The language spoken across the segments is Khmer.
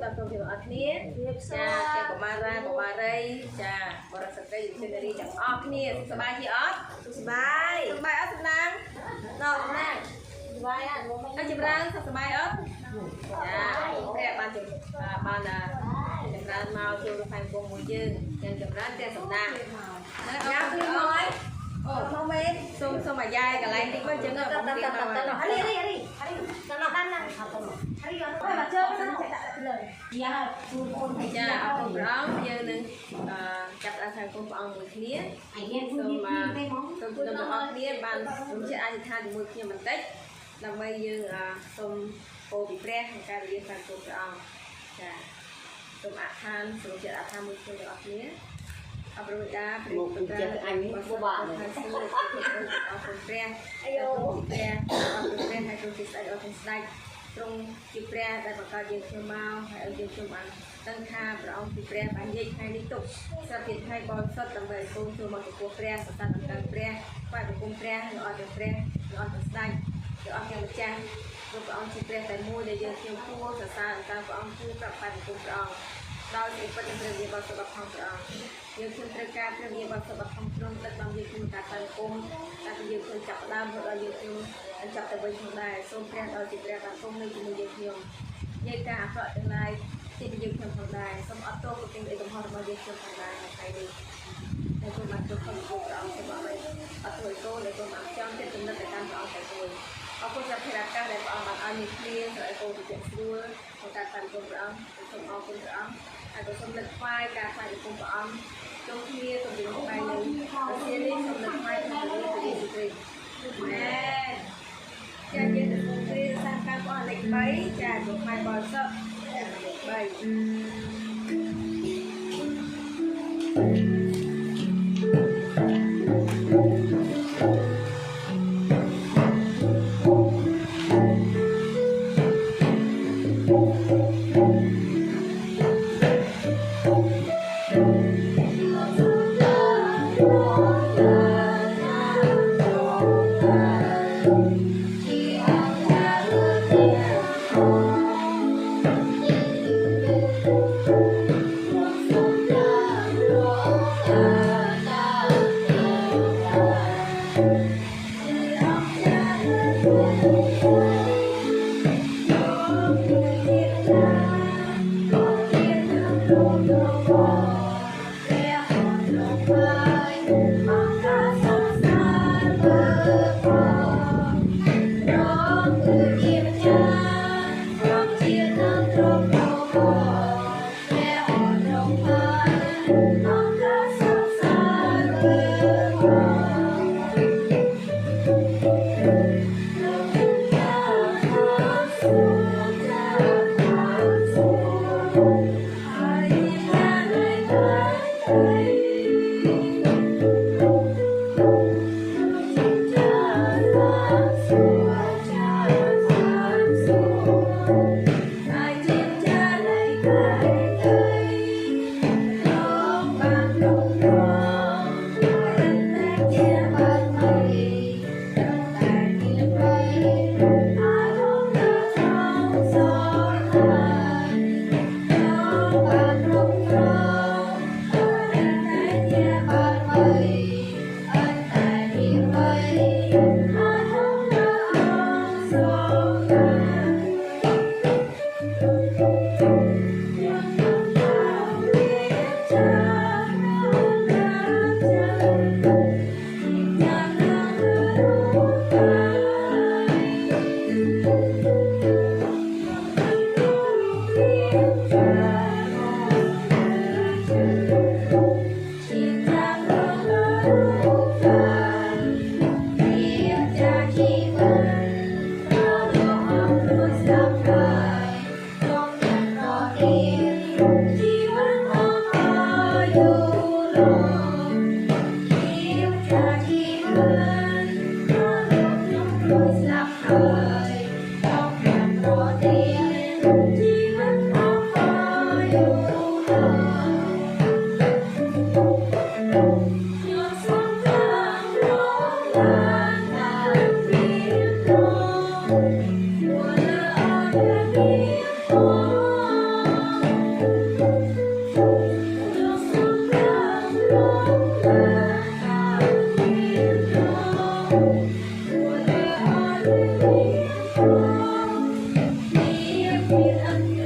ដល់ក្រុមទាំងអស់គ្នាចាទាំងកុមារាកុមារីចាបរិសុទ្ធិវិសេរីទាំងអស់គ្នាសុខសប្បាយជាអត់សុខសប្បាយសុខសប្បាយអត់សំណាងដល់ណាសុខសប្បាយអត់ចម្រើនសុខសប្បាយអត់ចាព្រះបានចម្រើនមកចូលក្នុងផែនគុំមួយយើងទាំងចម្រើនទាំងសំណាងណាអរគុណអើយអូមកមែនសូមអាយ៉ាយកន្លែងតិចមកចឹងទៅហរីដល់ដល់ណាហរីយកទៅមកជើងហ្នឹងចាក់ដាក់លើយ៉ាជូនអូនចាអរគុណព្រះអង្គយើងនឹងចាប់ដាក់ខាងគុំព្រះអង្គមួយគ្នាសូមទាំងអស់គ្នាបានរំលឹកអធិដ្ឋានជាមួយខ្ញុំបន្តិចដើម្បីយើងសូមពោពីព្រះក្នុងការរៀបខាងគុំព្រះអង្គចាសូមអធិដ្ឋានសូមចិត្តអធិដ្ឋានមួយគ្នាទាំងអស់គ្នាអបរុដាព្រះពុទ្ធព្រះអញពុបាទអរគុណព្រះអាយុព្រះអរគុណព្រះហើយទ្រង់ជាស្ដេចអរគុណស្ដេចទ្រង់ជាព្រះដែលបង្កើតយើងខ្ញុំមកហើយឲ្យយើងខ្ញុំបានដឹងថាព្រះអង្គជាព្រះបាននិយាយថ្ងៃនេះទុកសត្វជាថ្ងៃបរិសុទ្ធដើម្បីឲ្យគុំចូលមកចំពោះព្រះសត្វអង្គព្រះបែបគុំព្រះនៅអត់ទាំងព្រះនៅអត់ទាំងស្ដេចនៅអត់ទាំងម្ចាស់ព្រោះព្រះអង្គជាព្រះតែមួយដែលយើងខ្ញុំគួរសរសើរអង្គព្រះអង្គគួរប្រាប់បែបគុំព្រះអង្គដោយសេចក្ដីព្រះវិបត្តិរបស់ព្រះអង្គយើងខ្ញុំត្រូវការព្រះវិបត្តិរបស់ព្រះក្នុងទឹកតាមយើងខ្ញុំការតាមគុំតែយើងខ្ញុំចាប់ដើមរហូតដល់យើងខ្ញុំចាប់ទៅវិញផងដែរសូមព្រះដោយជាព្រះបានគុំនៅជាមួយយើងខ្ញុំនិយាយការអក្រក់ទាំងឡាយជាយើងខ្ញុំផងដែរសូមអត់ទោសប្រទានអីកំហុសរបស់យើងខ្ញុំផងដែរនៅថ្ងៃនេះដែលខ្ញុំបានគ្រប់គ្រងព្រះអង្គសូមអត់អត់ធ្វើកូនដែលខ្ញុំបានចង់ចិត្តចំណិតទៅតាមព្រះអង្គតែមួយអរគុណសម្រាប់ភារកិច្ចដែលព្រះអង្គបានឲ្យមានគ្នាសម្រាប់កូនជាស្រួលក្នុងការតាមគុំព្រះអង្គសូមអរគុណព្រះអង្គហើយក៏សូមលើកថ្វាយការថ្វាយគុំព្រះអង្គជុំគ្នាសូមលើកថ្វាយនៅជានេះសូមលើកថ្វាយក្នុងព្រះរាជទ្រព្យមែនចាយើងទៅគ្រាសាសការរបស់លេខ3ចាចូលថ្វាយបរិសុទ្ធចាលេខ3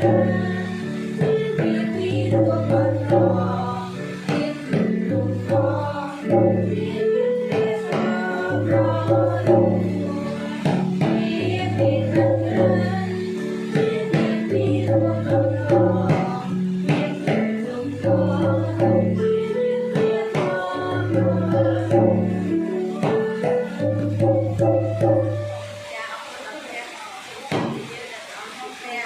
Hãy subscribe cho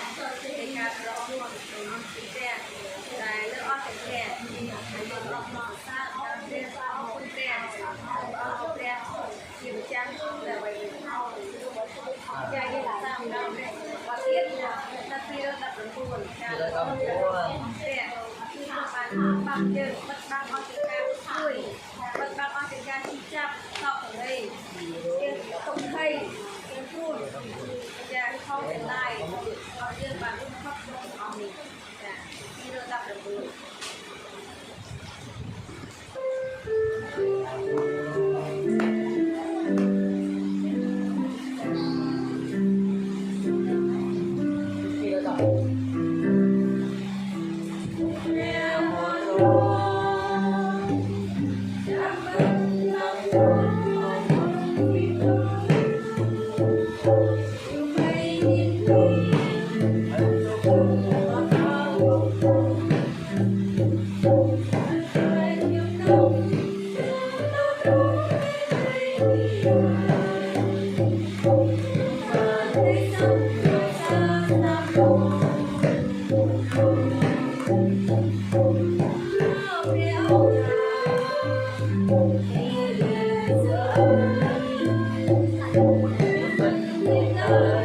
kênh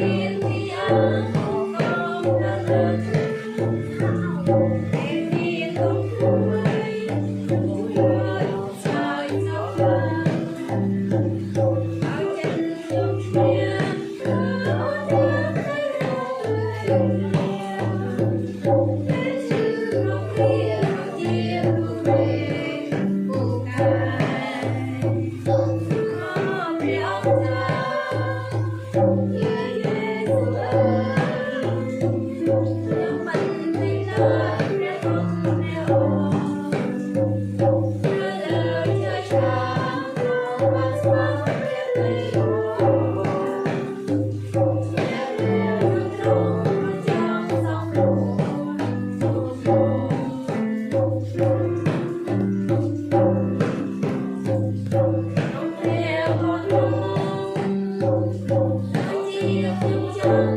Ghiền Mì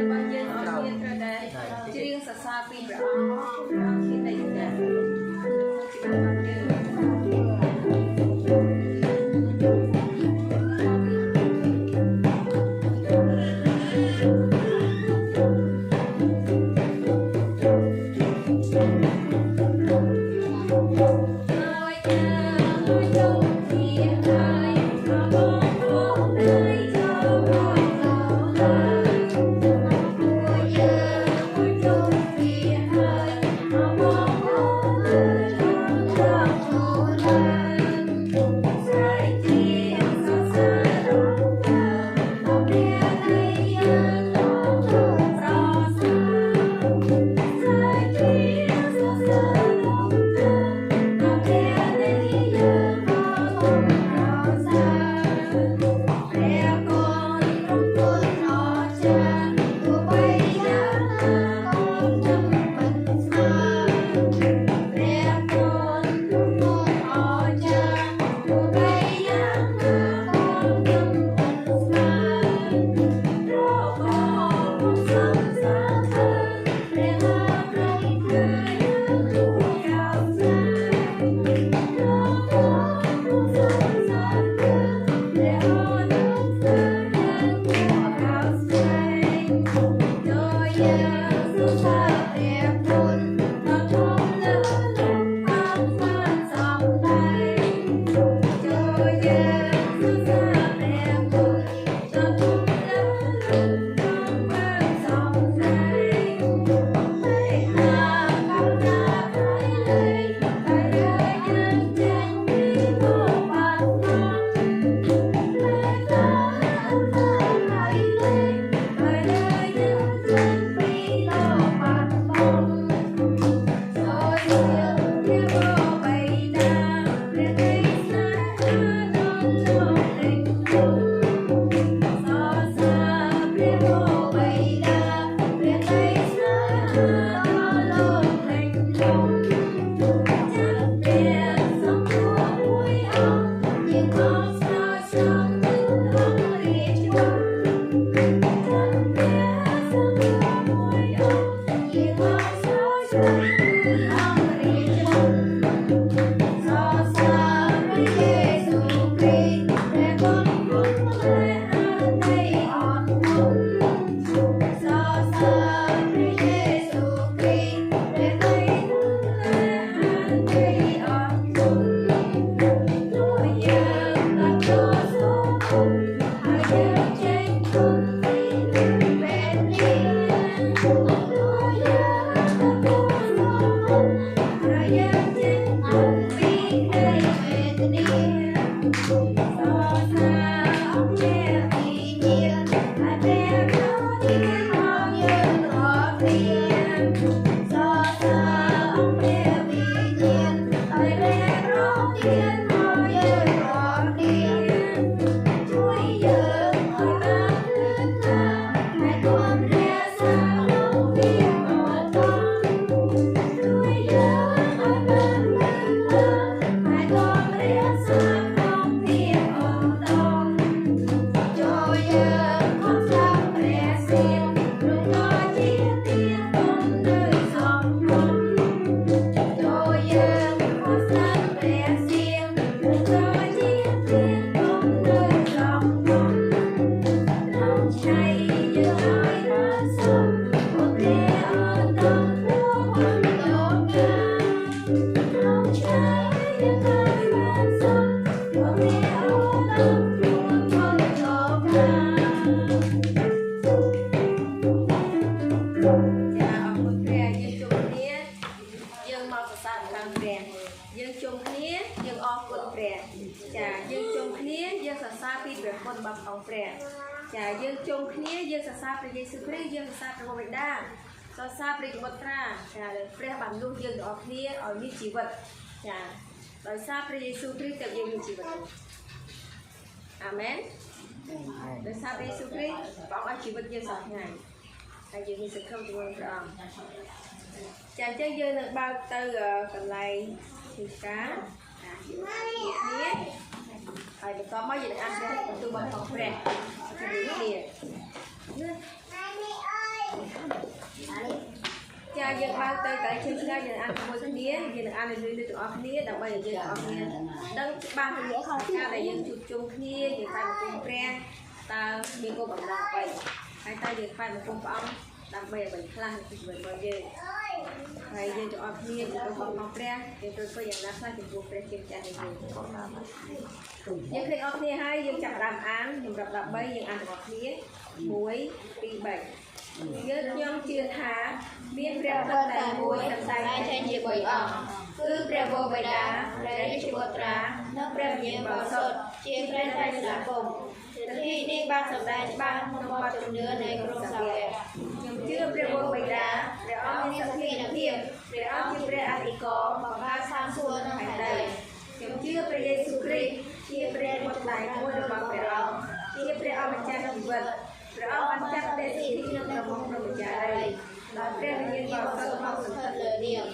Gõ để không bỏ lỡ យើងជុំគ្នាយើងសរសើរព្រះយេស៊ូវគ្រីស្ទយើងសរសើរព្រះបិតាសរសើរព្រះបុត្រាចាព្រះបានលុះយើងទាំងអស់គ្នាឲ្យមានជីវិតចាដោយសារព្រះយេស៊ូវគ្រីស្ទទើបយើងមានជីវិតអាមែនដោយសារព្រះយេស៊ូវគ្រីស្ទព្រះអង្គឲ្យជីវិតយើងសពថ្ងៃហើយយើងមានសង្ឃឹមជាមួយព្រះអង្គចាអញ្ចឹងយើងនឹងបើកទៅកន្លែងធ្វើការគ្នាហើយបន្តមកយើងនឹងអានព្រះបន្ទូលរបស់ព្រះជាមួយគ្នាចាយើងបើកទៅកន្លែងជើងឆ្ងាយយើងអានជាមួយគ្នាយើងនឹងអានលឿនៗទាំងអស់គ្នាដើម្បីឲ្យយើងទាំងអស់គ្នាដឹងច្បាស់ពីការដែលយើងជួបជុំគ្នាយើងតែបន្ទូលព្រះតើមានគោលបំណងអ្វីហើយតើយើងតែបន្ទូលព្រះអង្គដើម្បីឲ្យបានខ្លះពីជីវិតរបស់យើងហើយយើងទាំងអស់គ្នាទៅរបស់ព្រះយើងត្រូវធ្វើយ៉ាងណាខ្លះចំពោះព្រះជាម្ចាស់នៃយើងយើងឃើញអស់គ្នាហើយយើងចាប់ផ្ដើមអានសម្រាប់13យើងអានរបស់គ្នា1 2 3យើងខ្ញុំជឿថាមានព្រះបុត្រតែមួយតែចេញជា3អង្គគឺព្រះបិតាព្រះរាជបុត្រានិងព្រះវិញ្ញាណបរិសុទ្ធជាព្រះត្រៃរណគមទីនេះបានសម្ដែងច្បាស់ក្នុងបទជំនឿនៃក្រុមសាវកខ្ញុំជឿព្រះបិតាព្រះអង្គមានសទ្ធានុភាពព្រះអង្គជាព្រះអធិការបង្កើតសាងសួគ៌និងផែនដីខ្ញុំជឿព្រះយេស៊ូវគ្រីស្ទជាព្រះបុត្រតែមួយរបស់ព្រះអង្គជាព្រះអម្ចាស់នៃជីវិតព្រះអង្គបានចាត់ព្រះសិទ្ធិក្នុងរបស់ព្រះម្ចាស់ដីដោយព្រះវិញ្ញាណបរិសុទ្ធមកស្ថិតលើនាង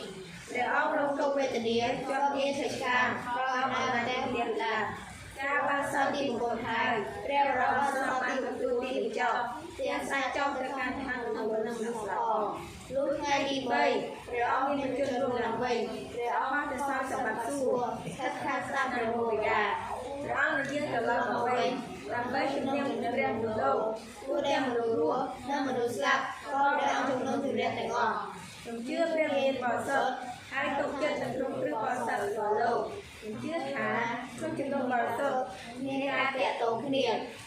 ព្រះអង្គរងទុក្ខវេទនាជាប់មានសេចក្ដីប្រោសអំណាចព្រះបិតាការបានសន្តិមង្គលហើយព្រះបរមសន្តិបន្ទូលទីបញ្ចប់ទាំងសាចង់ទៅកាន់ឋានក្នុងនឹងស្លាប់ផងលុះថ្ងៃទី3ព្រះអង្គមានជនរួមឡើងវិញព្រះអង្គបានទៅសោយសម្បត្តិសួគ៌ស្ថិតខាងស្ដាំព្រះបិតាព្រះអង្គនឹងយាងទៅឡើងវិញដើម្បីជំនះព្រះមនុស្សលោកពួកទាំងមនុស្សរស់និងមនុស្សស្លាប់ ก็ได้เอาทุนเรียนแต่งออก ខ្ញុំជឿព្រះមានបរិសុទ្ធហើយទុកចិត្តនឹងក្នុងព្រះបរិសុទ្ធរបស់លោកខ្ញុំជឿថាក្នុងចំណុចបរិសុទ្ធមានការតាក់ទងគ្នា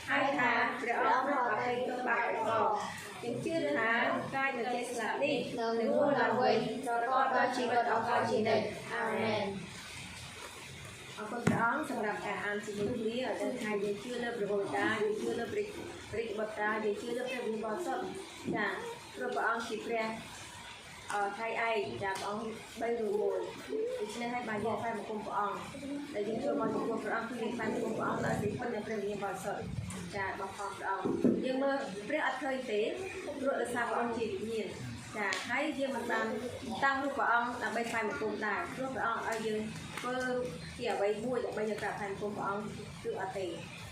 ហើយថាព្រះអង្គប្រោសអភ័យទោសបាបរបស់ខ្ញុំជឿថាកាយនៅចេស្លាប់នេះនឹងរស់ឡើងវិញរហូតដល់ជីវិតអស់កលជានិច្ចអាមែនអរគុណព្រះអង្គសម្រាប់ការអានជាមួយគ្នាឲ្យដឹងថាយើងជឿលើព្រះវរតាយើងជឿលើព្រះបុត្រាយើងជឿលើព្រះវិបរិសុទ្ធចាព្រោះព្រះអង្គជាព្រះថៃឯកចាព្រះអង្គ3ឬ1ដូច្នេះហើយបានយើងphảiមកគុំព្រះអង្គដែលយើងចូលមកចំពោះព្រះអង្គគឺយើងphảiមកគុំព្រះអង្គដោយសេចក្ដីនៃព្រះវិញ្ញាណបរិសុទ្ធចារបស់ព្រះអង្គយើងមើលព្រះអត់ឃើញទេព្រោះដោយសារព្រះអង្គជាវិញ្ញាណចាហើយយើងមិនបានតាំងរូបព្រះអង្គដើម្បីphảiមកគុំដែរព្រោះព្រះអង្គឲ្យយើងធ្វើជាអ្វីមួយដើម្បីយើងphảiមកគុំព្រះអង្គគឺអត់ទេ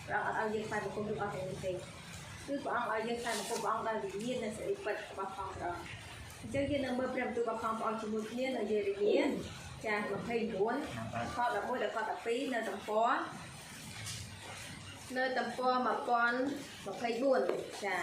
ព្រះអង្គអត់ឲ្យយើងphảiមកគុំឬអត់ទេគឺព្រះអង្គឲ្យយើងphảiមកគុំព្រះអង្គដោយវិញ្ញាណនិងសេចក្ដីពិតរបស់ព្រះអង្គអញ្ចឹងយើងនឹងមើលព្រះបន្ទូលរបស់ព្រះអង្គជាមួយគ្នានៅយេរេមៀចា29ខ11ដល់ខ12នៅទំព័រ1024ចា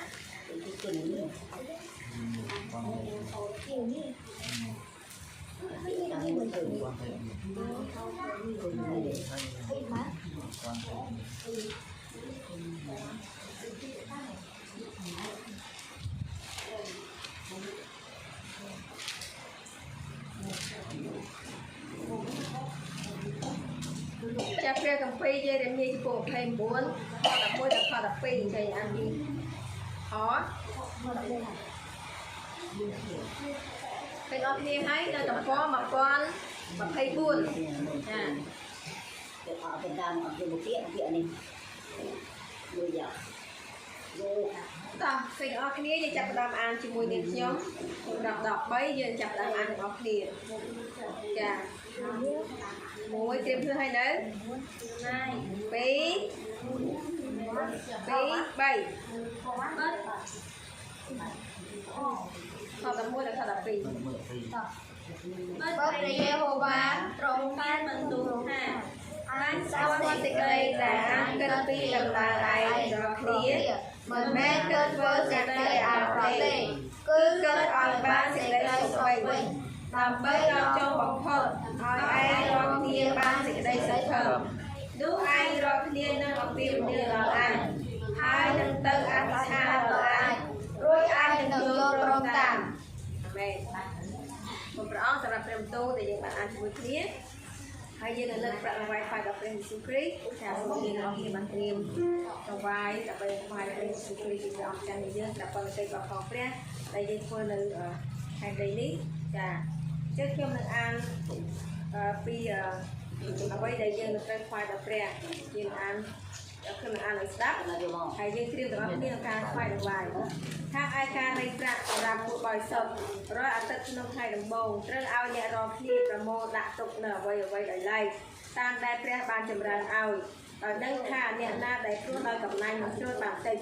ចាប់ព្រះគម្ពីរយេរេមៀចំពោះ29ខ11ដល់ខ12ចេញអានពីអពេលអត់គ្នាហើយនៅទំព័រ1024ចាទៅអត់ទៅតាមអត់ទៅពាក្យនេះមួយយ៉ាងតោះពេលអស់គ្នាយើងចាប់ផ្ដើមអានជាមួយនឹងខ្ញុំដល់13យើងចាប់ផ្ដើមអានទាំងអស់គ្នាចាមួយត្រៀមធ្វើឲ្យនៅ2 3ខ11ដល់ខ12បើព្រះយេហូវ៉ាទ្រង់បានបន្ទូលថាបានស្គាល់សេចក្តីដែលគិតពីដំណើរឯងរាល់គ្នាមិនមែនគិតធ្វើសេចក្តីអាក្រក់ទេគឺគិតឲ្យបានសេចក្តីសុខវិញដើម្បីដល់ចុងបំផុតឲ្យឯងរាល់គ្នាបានសេចក្តីសុខនោះឯងរាល់គ្នានឹងអំពាវនាវដល់ឯងហើយនឹងទៅអធិដ្ឋានដល់ឯងរួចឯងនឹងយល់ព្រមតាមអាមែនព្រះអង្គសម្រាប់ព្រះបន្ទូលដែលយើងបានអានជាមួយគ្នាហើយយើងនឹងលើកប្រាក់រង្វាយថ្វាយដល់ព្រះយេស៊ូវគ្រីស្ទចាសូមយើងអរគុណបានត្រៀមរង្វាយដើម្បីថ្វាយព្រះយេស៊ូវគ្រីស្ទជាព្រះអង្គចាស់នៃយើងដើម្បីបន្តិចរបស់ផងព្រះដែលយើងធ្វើនៅខែដីនេះចាអញ្ចឹងខ្ញុំនឹងអានពីអ្វីដែលយើងនឹងត្រូវថ្វាយដល់ព្រះយើងអានខ្ញុំនឹងអានឲ្យស្ដាប់ហើយយើងត្រៀមទាំងអស់គ្នាក្នុងការថ្វាយរង្វាយថាឯការរៃប្រាក់សម្រាប់ពួកបរិសុទ្ធរាល់អាទិត្យក្នុងថ្ងៃដំបូងត្រូវឲ្យអ្នករាល់គ្នាប្រមូលដាក់ទុកនៅអ្វីដោយឡែកតាមដែលព្រះបានចម្រើនឲ្យដោយដឹងថាអ្នកណាដែលគ្រោះដោយកំណាញ់នឹងចូលបានតិច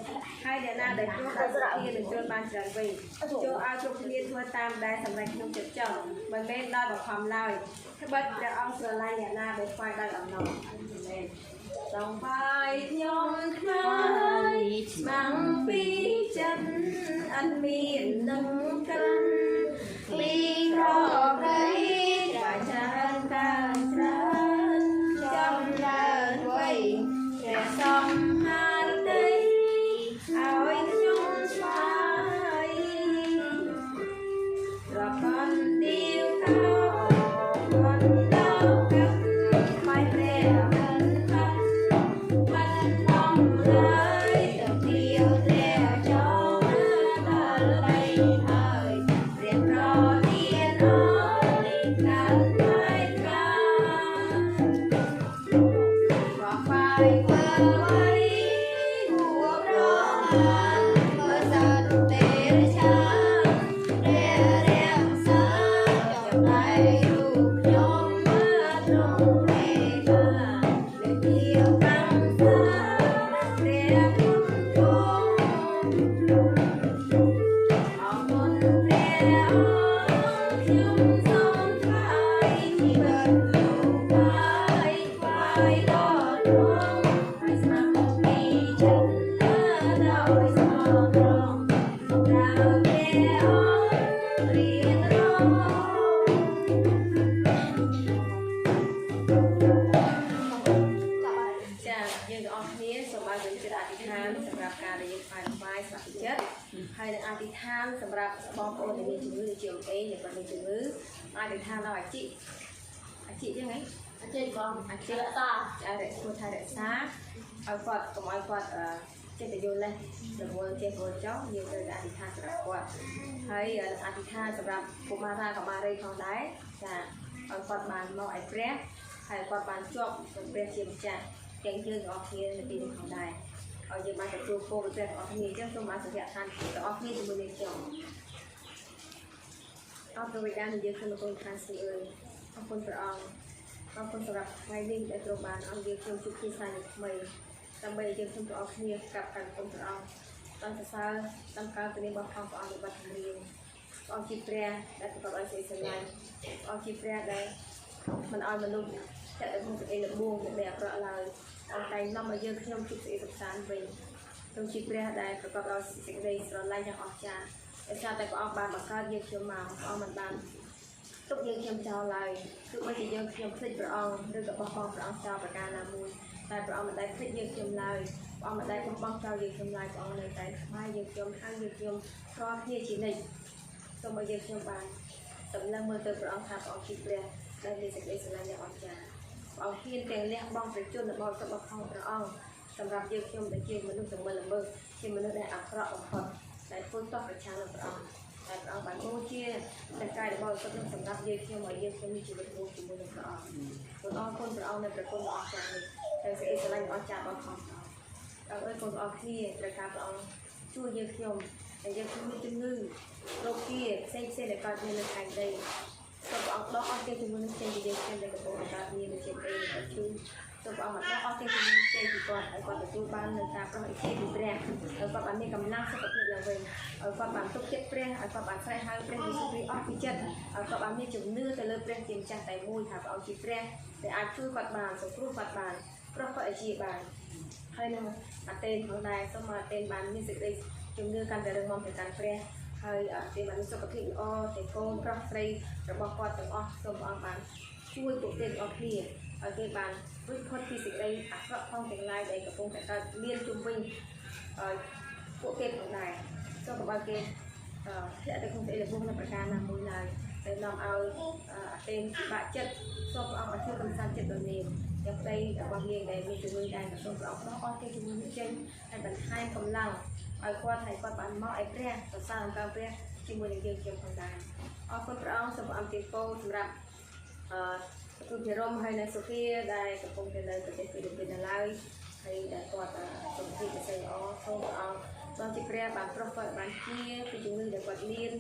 ហើយអ្នកណាដែលគ្រោះដោយស្រទានឹងចូលបានច្រើនវិញចូលឲ្យគ្រប់គ្នាធ្វើតាមដែលសម្រេចក្នុងចិត្តចង់មិនមែនដោយបង្ខំឡើយត្បិតព្រះអង្គស្រឡាញ់អ្នកណាដែលថ្វាយដោយអំណរមែនសង្ឃបាយខ្ញុំថ្វាយស្មាំងពីចិត្តអត់មាននឹងក្រាន់ពីក្រព្រៃដែលច្រើនតាមច្រើនចម្រើនវ័យព្រះសំហារដីឲ្យខ្ញុំស្វាយរកន់ទៀវកោគាត់ដល់កាត់បាយព្រះទៅទៀវព្រះចូលដល់ដីហើយ ษฐานสำหรับบองโอนมีជំងឺជាអេอย่างគាត់មានជំងឺអធិដ្ឋានដល់អាជីយ៉ាងហ្នឹងអាជីបងអាជីរក្សាគួរថារក្សាឲ្យគាត់កុំឲ្យគាត់ចេះតែយល់លេសរវល់ចេះរវល់ចោលយើងត្រូវអធិដ្ឋានសម្រាប់គាត់ហើយអធិដ្ឋានសម្រាប់ពុមារាកុមារីផងដែរចាឲ្យគាត់បានមកឲ្យព្រះហើយគាត់បានជាប់នឹងព្រះជាម្ចាស់ទាំងយើងទាំងអស់គ្នានៅទីនេះផងដែរឲ្យយើងបានទទួលពរពីព្រះទាំងអស់គ្នាអញ្ចឹងសូមបានសន្យាឋានទាំងអស់គ្នាជាមួយនឹងខ្ញុំអរព្រវិដានយើងខ្ញុំលោកខាងស្រីអើយអរគុណព្រះអង្គអរគុណសម្រាប់ថ្ងៃនេះដែលត្រូវបានឲ្យយើងខ្ញុំជួបគ្នាសាជាថ្មីដើម្បីយើងខ្ញុំទាំងអស់គ្នាកลับកាន់គុំព្រះអង្គដល់សរសើរតាមការពលារបស់ព្រះអង្គរបស់ជំរាបព្រះអង្គជាព្រះដែលប្រកបដោយសេចក្ដីស្រឡាញ់ព្រះអង្គជាព្រះដែលមិនឲ្យមនុស្សចាក់ទៅក្នុងសេចក្ដីល្បួងនៃអាក្រក់ឡើយអង្គតែនាំឲ្យយើងខ្ញុំជួបសេចក្ដីសុខសាន្តវិញទ្រង់ជាព្រះដែលប្រកបដោយសេចក្ដីស្រឡាញ់យ៉ាងអស្ចារ្យដោយសារតែព្រះអង្គបានបង្កើតយើងខ្ញុំមកព្រះអង្គមិនបានទុកយើងខ្ញុំចោលឡើយទោះបីជាយើងខ្ញុំភ្លេចព្រះអង្គឬក៏បោះបង់ព្រះអង្គចោលប្រការណាមួយតែព្រះអង្គមិនដែលភ្លេចយើងខ្ញុំឡើយព្រះអង្គមិនដែលបោះចោលយើងខ្ញុំឡើយព្រះអង្គនៅតែថ្វាយយើងខ្ញុំហៅយើងខ្ញុំស្គាល់គ្នាជានិច្ចសូមឲ្យយើងខ្ញុំបានសម្លឹងមើលទៅព្រះអង្គថាព្រះអង្គជាព្រះដែលមានសេចក្ដីស្រឡាញ់យ៉ាងអស្ចារ្យព្រះអង្គហ៊ានទាំងលះបង់ព្រះជន្មរបស់របស់ព្រះអង្គសម្រាប់យើងខ្ញុំដែលជាមនុស្សល្មើសល្មើសជាមនុស្សដែលអាក្រក់បំផុតដែលធ្វើតបប្រឆាំងនឹងព្រះអង្គតែព្រះអង្គបានបូជាតែកាយរបស់សុទ្ធនឹងសម្រាប់យើងខ្ញុំឲ្យយើងខ្ញុំមានជីវិតរស់ជាមួយនឹងព្រះអង្គសូមអរគុណព្រះអង្គនៃព្រះគុណដ៏អស្ចារ្យនេះដែលសេចក្ដីស្រឡាញ់ដ៏អស្ចារ្យរបស់ព្រះអង្គអរគុណព្រះអង្គគ្នាត្រូវការព្រះអង្គជួយយើងខ្ញុំដែលយើងខ្ញុំមានជំងឺរោគគាផ្សេងៗដែលកើតមាននៅខាងដីសូមព្រះអង្គដកអស់ទាំងជំងឺនេះចេញពីយើងខ្ញុំដែលកំពុងកើតមាននៅជាអេដែលជួយសូមព្រះអង្គដកអស់ទាំងជំងឺចេញពីគាត់ឲ្យគាត់ទទួលបាននូវការប្រោះឥទ្ធិពីព្រះឲ្យគាត់បានមានកម្លាំងសុខភាពឡើងវិញឲ្យគាត់បានទុកចិត្តព្រះឲ្យគាត់បានស្រែកហៅព្រះយេស៊ូវគ្រីស្ទអស់ពីចិត្តឲ្យគាត់បានមានជំនឿទៅលើព្រះជាម្ចាស់តែមួយថាព្រះអង្គជាព្រះដែលអាចជួយគាត់បានសង្គ្រោះគាត់បានប្រោះគាត់ឲ្យជាបានហើយនឹងអាតេនផងដែរសូមអាតេនបានមានសេចក្តីជំនឿកាន់តែរឹងមាំទៅកាន់ព្រះហើយទេបានសុខភាពល្អទាំងកូនប្រុសស្រីរបស់គាត់ទាំងអស់សូមព្រះអង្គបានជួយពួកគេទាំងអស់គ្នាឲ្យគេបានរួចផុតពីសេចក្តីអាក្រក់ផងទាំងឡាយដែលកំពុងតែកើតមានជុំវិញពួកគេផងដែរសូមឲ្យគេធ្លាក់ទៅក្នុងសេចក្តីល្បួងនៅប្រការណាមួយឡើយដែលនាំឲ្យអាតេនពិបាកចិត្តសូមព្រះអង្គឲ្យជួយកំសាន្តចិត្តដល់នាងទាំងប្តីរបស់នាងដែលមានជំងឺដែរសូមព្រះអង្គដោះអស់គេជំងឺនេះចេញហើយបន្ថែមកម្លាំងឲ្យគាត់បានមកឲ្យព្រះសរសើរអង្គព្រះជាមួយនឹងយើងខ្ញុំផងដែរអរគុណព្រះអង្គសូមព្រះអង្គទានពរសម្រាប់ទូជារំហើយនៅសូហ្វីដែលកំពុងទៅនៅប្រទេសហ្វីលីពីននៅឡើយហើយដែលគាត់សុខភាពមិនសូវល្អសូមព្រះអង្គសូមជាព្រះបានប្រោះគាត់បានជាពីជំងឺដែលគាត់មាន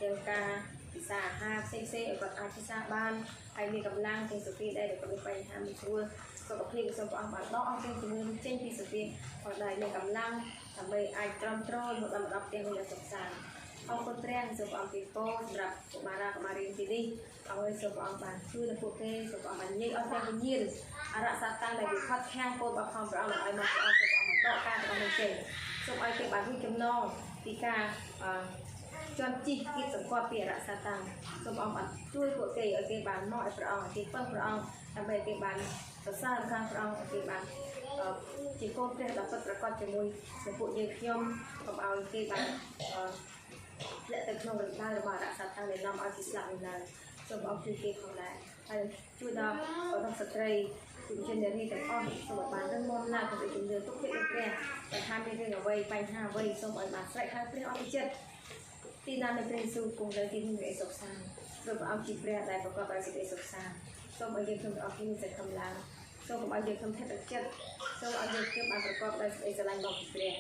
ទាំងការពិសាអាហារផ្សេងៗឲ្យគាត់អាចពិសាបានហើយមានកម្លាំងទាំងសូហ្វីដែលគាត់មានបញ្ហាមួយស្រួលសុខភាពសូមព្រះអង្គបានដកអស់ទាំងជំងឺចេញពីសូហ្វីគាត់ដែលមានកម្លាំងដើម្បីអាចត្រឹមត្រូវមកដល់ផ្ទះវិញឲ្យសុខសាន្តអរគុណព្រះសូមព្រះអង្គទីពរសម្រាប់កុមារាកុមារីទីនេះឲ្យសូមព្រះអង្គបានជួយដល់ពួកគេសូមព្រះអង្គបាននិយាយអស់ទាំងវិញ្ញាណអរសាតាំងដែលវាផាត់ខាំងពលរបស់ព្រះអង្គឲ្យមកព្រះអង្គសូមព្រះអង្គដកការរបស់នេះចេញសូមឲ្យគេបានរួចចំណងពីការជន់ជីកគៀបសង្កត់ពីអរសាតាំងសូមព្រះអង្គបានជួយពួកគេឲ្យគេបានមកឲ្យព្រះអង្គឲ្យគេពឹងព្រះអង្គដើម្បីឲ្យគេបានសរសើរខាងព្រះអង្គឲ្យគេបានជាកូនព្រះដ៏ពិតប្រាកដជាមួយនឹងពួកយើងខ្ញុំកុំឲ្យគេបានធ្លាក់ទៅក្នុងរំដៅរបស់អរសាតាំងដែលនាំឲ្យគេស្លាប់នៅឡើយសូមព្រះអង្គជួយគេផងដែរហើយជួយដល់បងស្ត្រីជំនឿនារីទាំងអស់សូមបានរឹងមាំណាស់ទៅជំនឿទុកចិត្តលើព្រះតែថាមានរឿងអ្វីបញ្ហាអ្វីសូមឲ្យបានស្រែកហៅព្រះអស់ពីចិត្តទីណានៃព្រះយេស៊ូវគង់នៅទីនេះនៃសុខសាន្តព្រោះព្រះអង្គជាព្រះដែលប្រកបដោយសេចក្តីសុខសាន្តសូមឲ្យយើងទាំងអស់គ្នាសេចក្តីកម្លាំងសូមឲ្យយើងខ្ញុំថែទឹកចិត្តសូមឲ្យយើងខ្ញុំបានប្រកបដោយសេចក្តីស្រឡាញ់របស់ព្រះ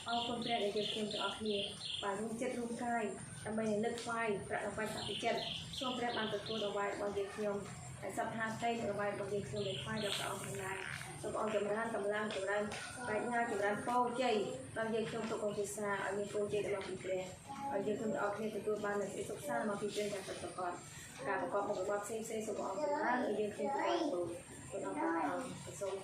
អរគុណព្រះដែលយើងខ្ញុំទាំងអស់គ្នាបានរួមចិត្តរួមកាយដើម្បីនឹកថ្វាយប្រាក់អ្វីសាពីចិត្តសូមព្រះបានទទួលអ្វីរបស់យើងខ្ញុំហើយសពថាផ្ទៃអ្វីរបស់យើងខ្ញុំដែលថ្វាយដល់ព្រះអង្គទាំងឡាយសូមអង្គចម្រើនកម្លាំងចម្រើនប្រាជ្ញាចម្រើនពរជ័យដល់យើងខ្ញុំទុកអង្គវិសាឲ្យមានពរជ័យរបស់ព្រះឲ្យយើងទាំងអស់គ្នាទទួលបាននូវសេចក្តីសុខសាន្តមកពីព្រះយ៉ាងពិតប្រាកដការប្រកបមុខរបរផ្សេងៗសូមអង្គចម្រើនឲ្យយើងខ្ញុំទទួលគុណអង្គសូម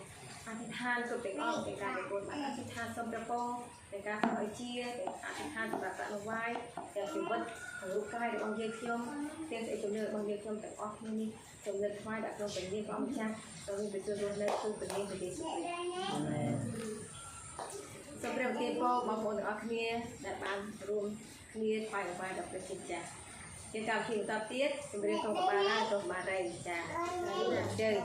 អធិដ្ឋានគ្រប់ទាំងអង្គទាំងការប្រគល់បានអធិដ្ឋានសូមព្រះពរទាំងការធ្វើឲ្យជាទាំងអធិដ្ឋានសម្រាប់ប្រាក់រង្វាយទាំងជីវិតរូបកាយរបស់យើងខ្ញុំទាំងសេចក្តីជំនឿរបស់យើងខ្ញុំទាំងអស់គ្នានេះសូមលើកថ្វាយដាក់ក្នុងព្រះនាមព្រះម្ចាស់សូមមានទទួលរស់នៅក្នុងព្រះនាមព្រះយេស៊ូវគ្រីស្ទអាមែនសូមព្រះទានពរបងប្អូនទាំងអស់គ្នាដែលបានរួម គ្នាស្វែងរកដល់ព្រះជាចាជាកម្មវិធីបន្តទៀតជំរាបសូមកបាឡាសូមបារីចាជើង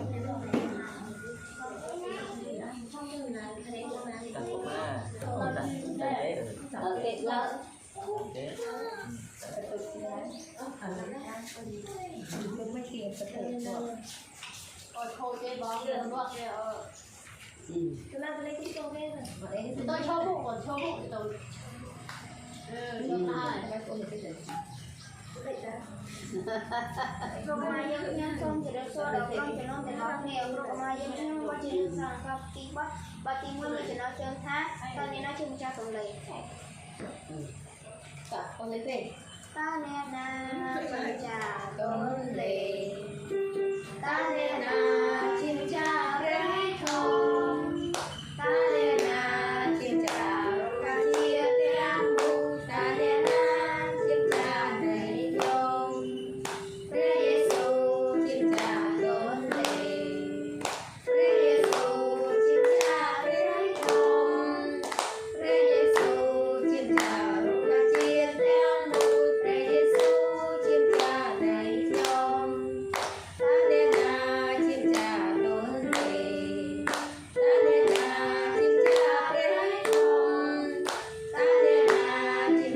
tôi cho bộ còn cho bộ tôi Roma dân nhân xong thì được xóa đầu con cho nó để nó nghèo Roma dân nhân quá trình sang khắp tí bắt và tí nguyên là cho nó chân thác ta nên nó chân cha tổng lệ con lấy về ta nên là chân cha tổng lệ ta nên là chim cha rơi thơm ta nên là chim cha ca chia tiếng bu ta nên là chim cha đầy lòngព្រះយេស៊ូវជាម្ចាស់ដ៏លេព្រះយេស៊ូវជាម្ចាស់ព្រះធំព្រះយេស៊ូវជាម្ចាស់លោកជាតិទាំងមូលព្រះយេស៊ូវជាម្ចាស់នៃខ្ញុំតាអ្នកណាជាម្ចាស់ដ៏ល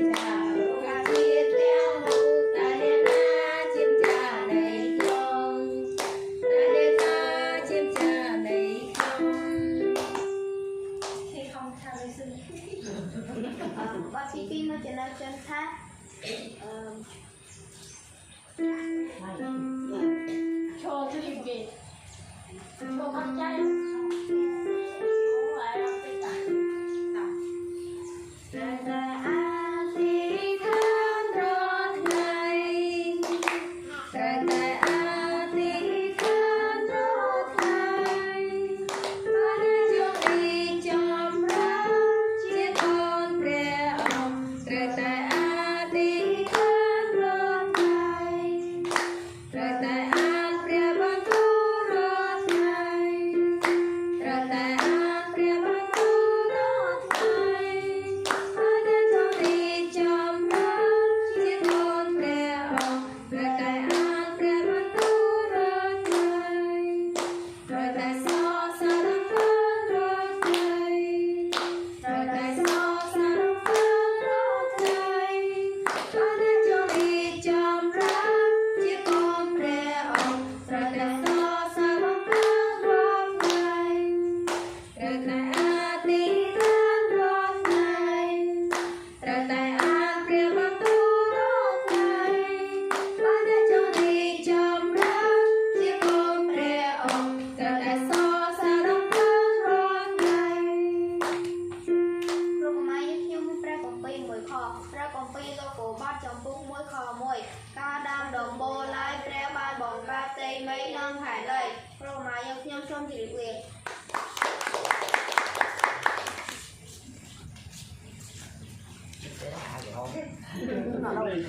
េតាអ្នកណាជាម្ចាស់ព្រះធំតាអ្នកណាជាម្ចាស់លោកជាតិទាំងមូលតាអ្នកណាជាម្ចាស់នៃខ្ញុំតាអ្នកណាជាម្ចាស់នៃខ្ញុំ khi không tha lời sư và tí pin nó cho nó chân thác cho tôi đi về cho bắt chay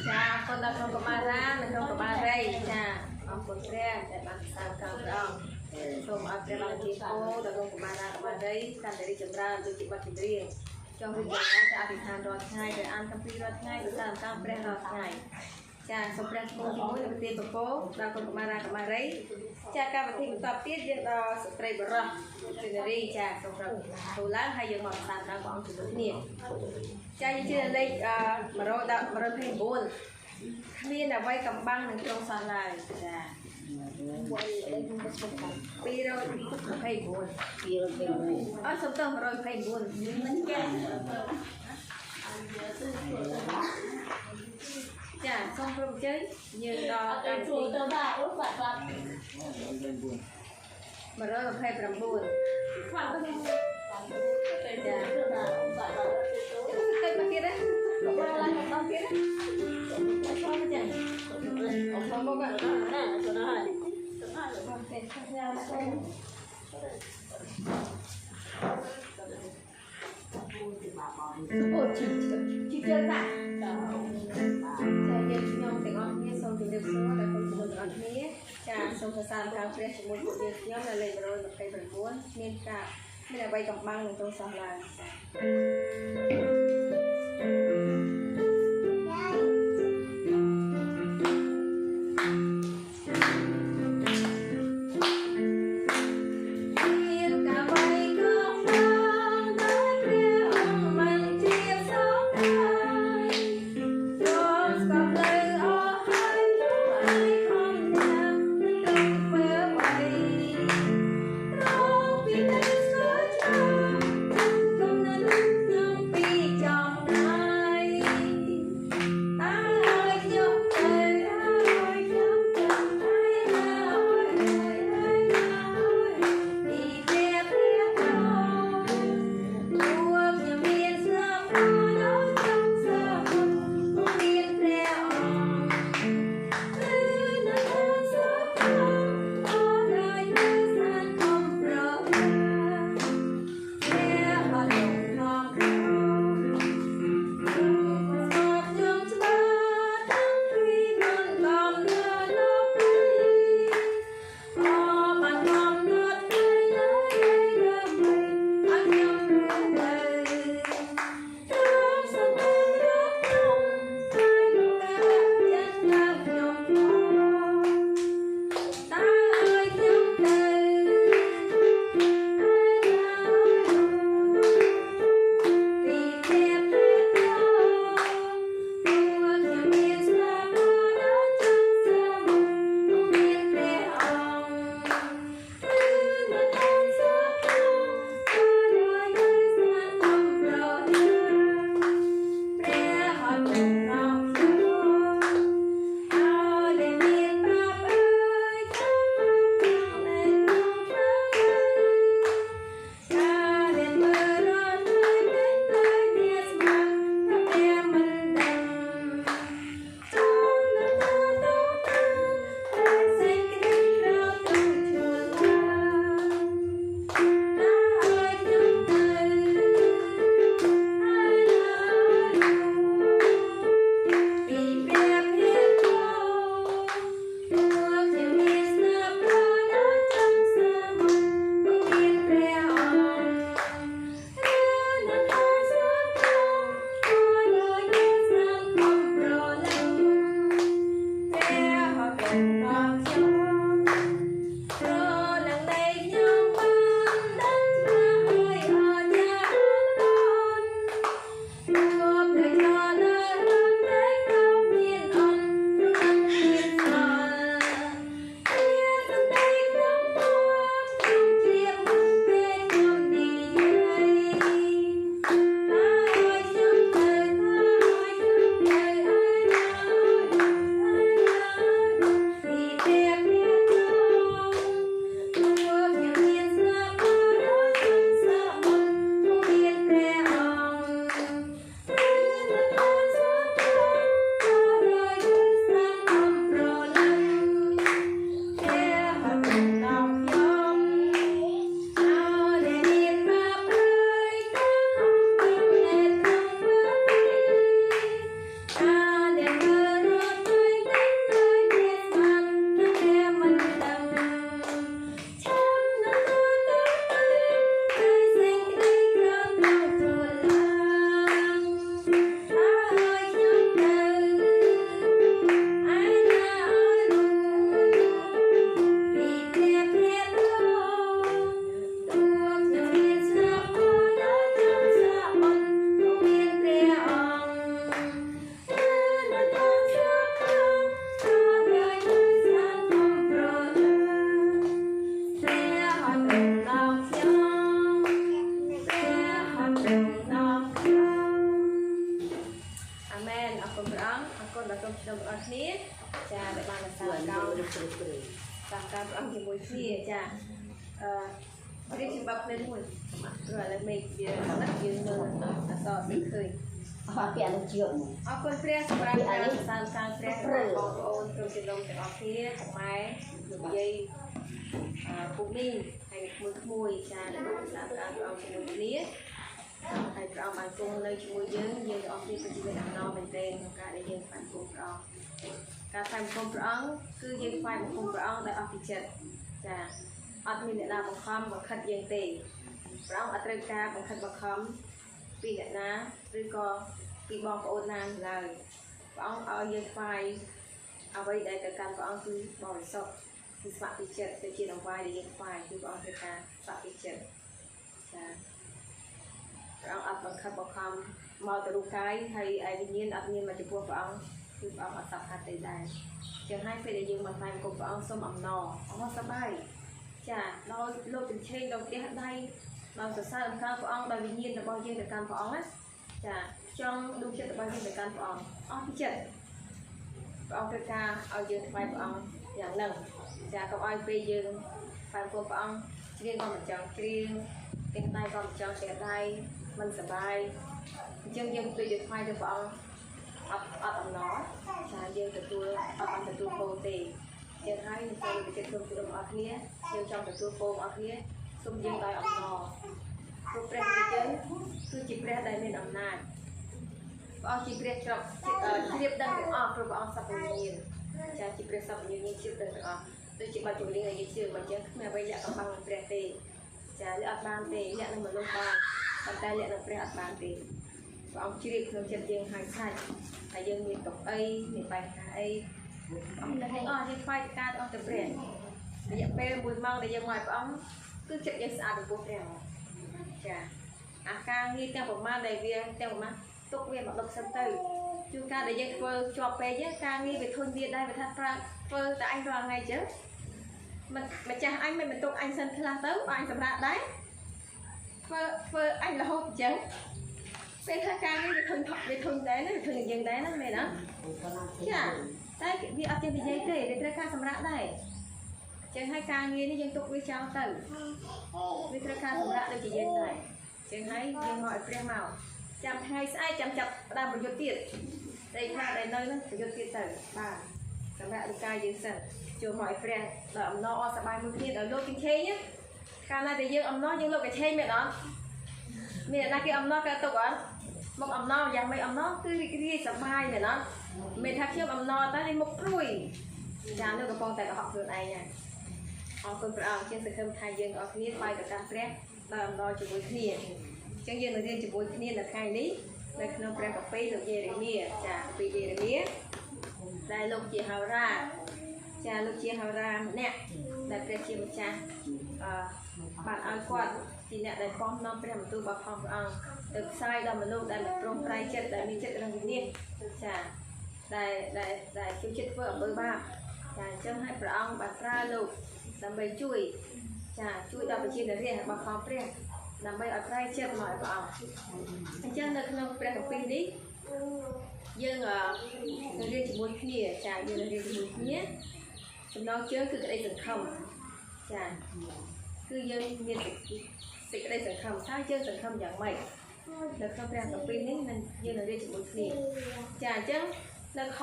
cha con đã không có ba ra mình không có ba đây cha ông con tre để bạn sao cao đó không ở tre bằng chỉ cô đã không có ba đây ta để đi chấm ra tôi chỉ bắt chấm riêng trong việc này ta bị than rồi ngay để ăn cà phê rồi ngay để làm cao tre rồi ngay cha xong tre cô thì mỗi lần tiền của cô đã không có ba đấy cha ca và thêm tập tiết việc spray bờ răng từ đây cha xong rồi thủ láng hay giờ mỏng sàn đã có từ nhiều cha như trên đây mà rồi phải buồn miên là vay cầm băng này trong sàn này là pi rồi phải buồn ở sông tơ rồi phải buồn chả xong rồi chơi như đó cái tôi đã út bạn mà rồi phải làm buồn khoảng cái cái kia đấy qua lại một con kia đấy cho nó chảy không có bạn đó nè cho nó hay ôi chị chơi bạn theo như nhau thì con nghe xong thì được số là con muốn ăn mía trà xong thời gian cao fresh một bộ việc nhóm là lên rồi một cây phần cuốn nên cả đây là bay cầm băng trong sòng là ចាដែលបានសាកកោសាកកោព្រះអង្គជាមួយគ្នាចារៀបជាបាប់ភ្លេនមួយrồi lại mình về đất dương nơi là so sẽ khơi អត់ពីអនុជឿន អរគុណព្រះសម្រាប់ការសាងសង់ព្រះរបស់បងប្អូនក្នុងចំណោមទាំងអស់គ្នាម៉ែលោកយាយពុកនេះហើយក្មួយចាដែលបានសាងសង់ព្រះអង្គជាមួយគ្នាហើយព្រះអង្គបានគង់នៅជាមួយយើងទាំងអស់គ្នាពិតជាមានអំណរមែនទែនក្នុងការដែលយើងបានគង់ព្រះអង្គការថ្វាយបង្គំព្រះអង្គគឺយើងថ្វាយបង្គំព្រះអង្គដោយអស់ពីចិត្តចាអត់មានអ្នកណាបង្ខំបង្ខិតយើងទេព្រះអង្គអត់ត្រូវការបង្ខិតបង្ខំពីអ្នកណាឬក៏ពីបងប្អូនណាឡើយព្រះអង្គឲ្យយើងថ្វាយអ្វីដែលទៅកាន់ព្រះអង្គគឺបរិសុទ្ធគឺស្ម័គ្រពីចិត្តទៅជាដង្វាយដែលយើងថ្វាយគឺព្រះអង្គត្រូវការស្ម័គ្រពីចិត្តចាព្រះអង្គអត់បង្ខិតបង្ខំមកទៅរូបកាយហើយឯវិញ្ញាណអត់មានមកចំពោះព្រះអង្គគឺព្រះអង្គអត់សប្តិទេដែរចឹងហើយពេលដែលយើងមកថ្វាយបង្គំព្រះអង្គសូមអំណរអស់សប្បាយចាដោយលោកជញ្ជែងដល់ផ្ទះដៃដោយសរសើរអង្ការព្រះអង្គដោយវិញ្ញាណរបស់យើងទៅកាន់ព្រះអង្គណាចាចង់ដួងចិត្តរបស់យើងទៅកាន់ព្រះអង្គអស់ពីចិត្តព្រះអង្គត្រូវការឲ្យយើងថ្វាយព្រះអង្គយ៉ាងហ្នឹងចាកុំឲ្យពេលយើងថ្វាយព្រះអង្គច្រៀងក៏មិនចង់ច្រៀងទាំងដៃក៏មិនចង់ទាំងដៃមិនសប្បាយអញ្ចឹងយើងពេលយើងថ្វាយទៅព្រះអង្គអត់អំណរចាយើងទទួលអត់បានទទួលពរទេចឹងហើយសូមជម្រាបជូនបងប្អូនគ្នាយើងចង់ទទួលពរបងប្អូនគ្នាសូមយើងដោយអំណរព្រោះព្រះជាយើងគឺជាព្រះដែលមានអំណាចព្រះអង្គជាព្រះជ្រាបដឹងទាំងអស់ព្រោះព្រះអង្គសព្វវិញ្ញាណចាជាព្រះសព្វវិញ្ញាណជ្រាបដឹងទាំងអស់ដូចជាបាច់ចម្រៀងឲ្យយើងជឿមកចឹងគ្មានអ្វីលាក់កំបាំងនឹងព្រះទេចាលាក់អត់បានទេលាក់នឹងមនុស្សបានប៉ុន្តែលាក់នឹងព្រះអត់បានទេព្រះអង្គជ្រាបក្នុងចិត្តយើងហើយខាច់ហើយយើងមានទុកអីមានបញ្ហាអីអង្គទាំងអស់យើងខ្វាយការអស់ទៅព្រះរយៈពេល1ម៉ោងដែលយើងមកព្រះអង្គគឺចិត្តយើងស្អាតចំពោះព្រះចាអាការងារទាំងប្រមាណដែលវាទាំងប្រមាណទុកវាមកដុតសិនទៅជួនកាលដែលយើងធ្វើជាប់ពេកការងារវាធុញវាដែរវាថាប្រើធ្វើតែអញរាល់ថ្ងៃចឹងមិនម្ចាស់អញមិនបន្ទុកអញសិនខ្លះទៅអញសម្រាប់ដែរធ្វើអញរហូតចឹងពេលថាការងារវាធុញដែរណាវាធុញយើងដែរណាមែនទេចាតែវាអត់ចេះនិយាយទេវាត្រូវការសម្រាប់ដែរចឹងហើយការងារនេះយើងទុកវាចោលទៅវាត្រូវការសម្រាប់ដូចជាយើងដែរចឹងហើយយើងមកឲ្យព្រះមកចាំថ្ងៃស្អែកចាំចាប់ផ្ដើមប្រយុទ្ធទៀតតែខ្លះដែលនៅហ្នឹងប្រយុទ្ធទៀតទៅបាទសម្រាប់លកាយយើងសិនចូលមកឲ្យព្រះដល់អំណរអស់សប្បាយមួយគ្នាដល់លោកជញ្ជែងកាលណាតែយើងអំណរយើងលោកកញ្ឆេងមែនអត់មានអ្នកណាគេអំណរគេទុកអត់មកអំណរយ៉ាងម៉េចអំណរគឺរីករាយសប្បាយមែនអត់មិនថាខ្ញុំអំណរតែមុខព្រួយចានៅកំពុងតែកុហកខ្លួនឯងហើយអរគុណព្រះអង្គជាសង្ឃឹមថាយើងអរគ្នាថ្វាយប្រកាសព្រះដោយអំណរជាមួយគ្នាចឹងយើងនឹងរៀនជាមួយគ្នានៅថ្ងៃនេះនៅក្នុងព្រះកាពីលោកយេរេមៀចាកាពីយេរេមៀដែលលោកជាហោរាចាលោកជាហោរាម្នាក់ដែលព្រះជាម្ចាស់បានឲ្យគាត់ជាអ្នកដែលប៉ំនាំព្រះបន្ទូលរបស់ព្រះអង្គទៅផ្សាយដល់មនុស្សដែលមិនព្រមប្រែចិត្តដែលមានចិត្តរឹងវិនិច្ឆ័យចាដែលជួយចិត្តធ្វើអំពើបាបចាអញ្ចឹងឲ្យព្រះអង្គបានប្រើលោកដើម្បីជួយដល់ប្រជាជនរាស្ត្ររបស់ព្រះដើម្បីឲ្យប្រែចិត្តមកឲ្យព្រះអង្គអញ្ចឹងនៅក្នុងព្រះគម្ពីរនេះយើងនឹងរៀនជាមួយគ្នាចាយើងនឹងរៀនជាមួយគ្នាចំណងជើងគឺក្តីសង្ឃឹមចាគឺយើងមានសេចក្តីសង្ឃឹមថាយើងសង្ឃឹមយ៉ាងម៉េចនៅក្នុងព្រះគម្ពីរនេះនឹងយើងនឹងរៀនជាមួយគ្នាចាអញ្ចឹងនៅខ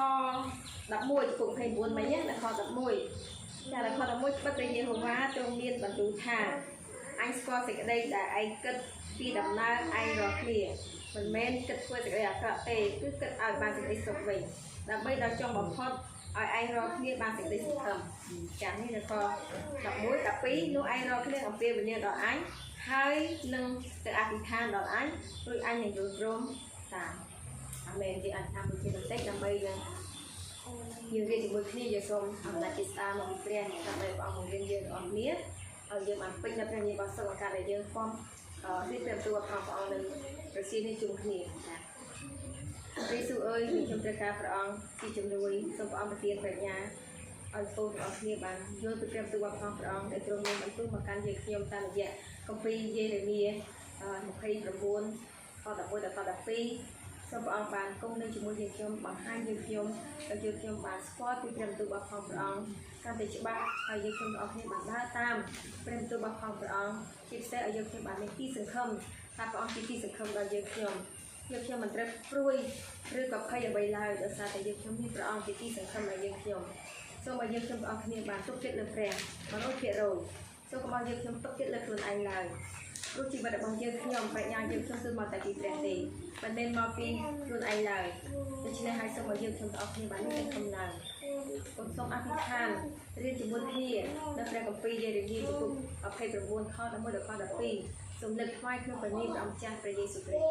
11ចំពោះ29មិញណាខ11ចានៅខ11បិទព្រះយេហូវ៉ាទ្រង់មានបន្ទូលថាអញស្គាល់សេចក្តីដែលឯងគិតពីដំណើរឯងរាល់គ្នាមិនមែនគិតធ្វើសេចក្តីអាក្រក់ទេគឺគិតឲ្យបានសេចក្តីសុខវិញដើម្បីដល់ចុងបំផុតឲ្យឯងរាល់គ្នាបានសេចក្តីសង្ឃឹមចានេះនៅខ11 12នោះឯងរាល់គ្នាអំពាវនាវដល់អញហើយនឹងទៅអធិដ្ឋានដល់អញរួចអញនឹងយល់ព្រមតាមអាមែនជាអធិដ្ឋានមួយបន្តិចដើម្បីយើងរៀនជាមួយគ្នាយើងសូមអំណាចជាស្ដារមកពីព្រះដើម្បីព្រះអង្គបង្រៀនយើងអស់គ្នាឲ្យយើងបានពេញនៅព្រះនាមរបស់សុខការដែលយើងផងរៀបព្រះបន្ទូលរបស់ព្រះអង្គនៅប្រសិទ្ធនេះជុំគ្នាចាព្រះយេស៊ូវអើយខ្ញុំត្រូវការព្រះអង្គពីជំនួយសូមព្រះអង្គប្រទានប្រាជ្ញាឲ្យពលទាំងអស់គ្នាបានយល់ពីព្រះបន្ទូលរបស់ព្រះអង្គដែលទ្រង់មានបន្ទូលមកកាន់យើងខ្ញុំតាមរយៈគម្ពីរយេរេមៀ29ខ11ដល់12សូ សូមព្រះអង្គបានគង់នៅជាមួយយើងខ្ញុំបង្ហាញយើងខ្ញុំឲ្យយើងខ្ញុំបានស្គាល់ពីព្រះបន្ទូលរបស់ព្រះអង្គកាន់តែច្បាស់ហើយយើងខ្ញុំទាំងអស់គ្នាបានដើរតាមព្រះបន្ទូលរបស់ព្រះអង្គជាពិសេសឲ្យយើងខ្ញុំបានមានទីសង្ឃឹមថាព្រះអង្គជាទីសង្ឃឹមដល់យើងខ្ញុំមិនត្រូវព្រួយឬក៏ភ័យអ្វីឡើយដោយសារតែយើងខ្ញុំមានព្រះអង្គជាទីសង្ឃឹមដល់យើងខ្ញុំសូមឲ្យយើងខ្ញុំទាំងអស់គ្នាបានទុកចិត្តលើព្រះ100%សូមកុំឲ្យយើងខ្ញុំទុកចិត្តលើខ្លួនឯងឡើយព្រោះជីវិតរបស់យើងខ្ញុំប្រាជ្ញាយើងខ្ញុំគឺមកតែពីព្រះទេមិនមែនមកពីខ្លួនឯងឡើយដូច្នេះហើយសូមឲ្យយើងខ្ញុំទាំងអស់គ្នាបានមានកំណើសូមអធិដ្ឋានរៀនជាមួយគ្នានៅព្រះគម្ពីរយេរេមៀចំពុក29ខ11ដល់ខ12សូមលើកថ្វាយក្នុងព្រះនាមព្រះអង្គចាស់ព្រះយេស៊ូវគ្រីស្ទ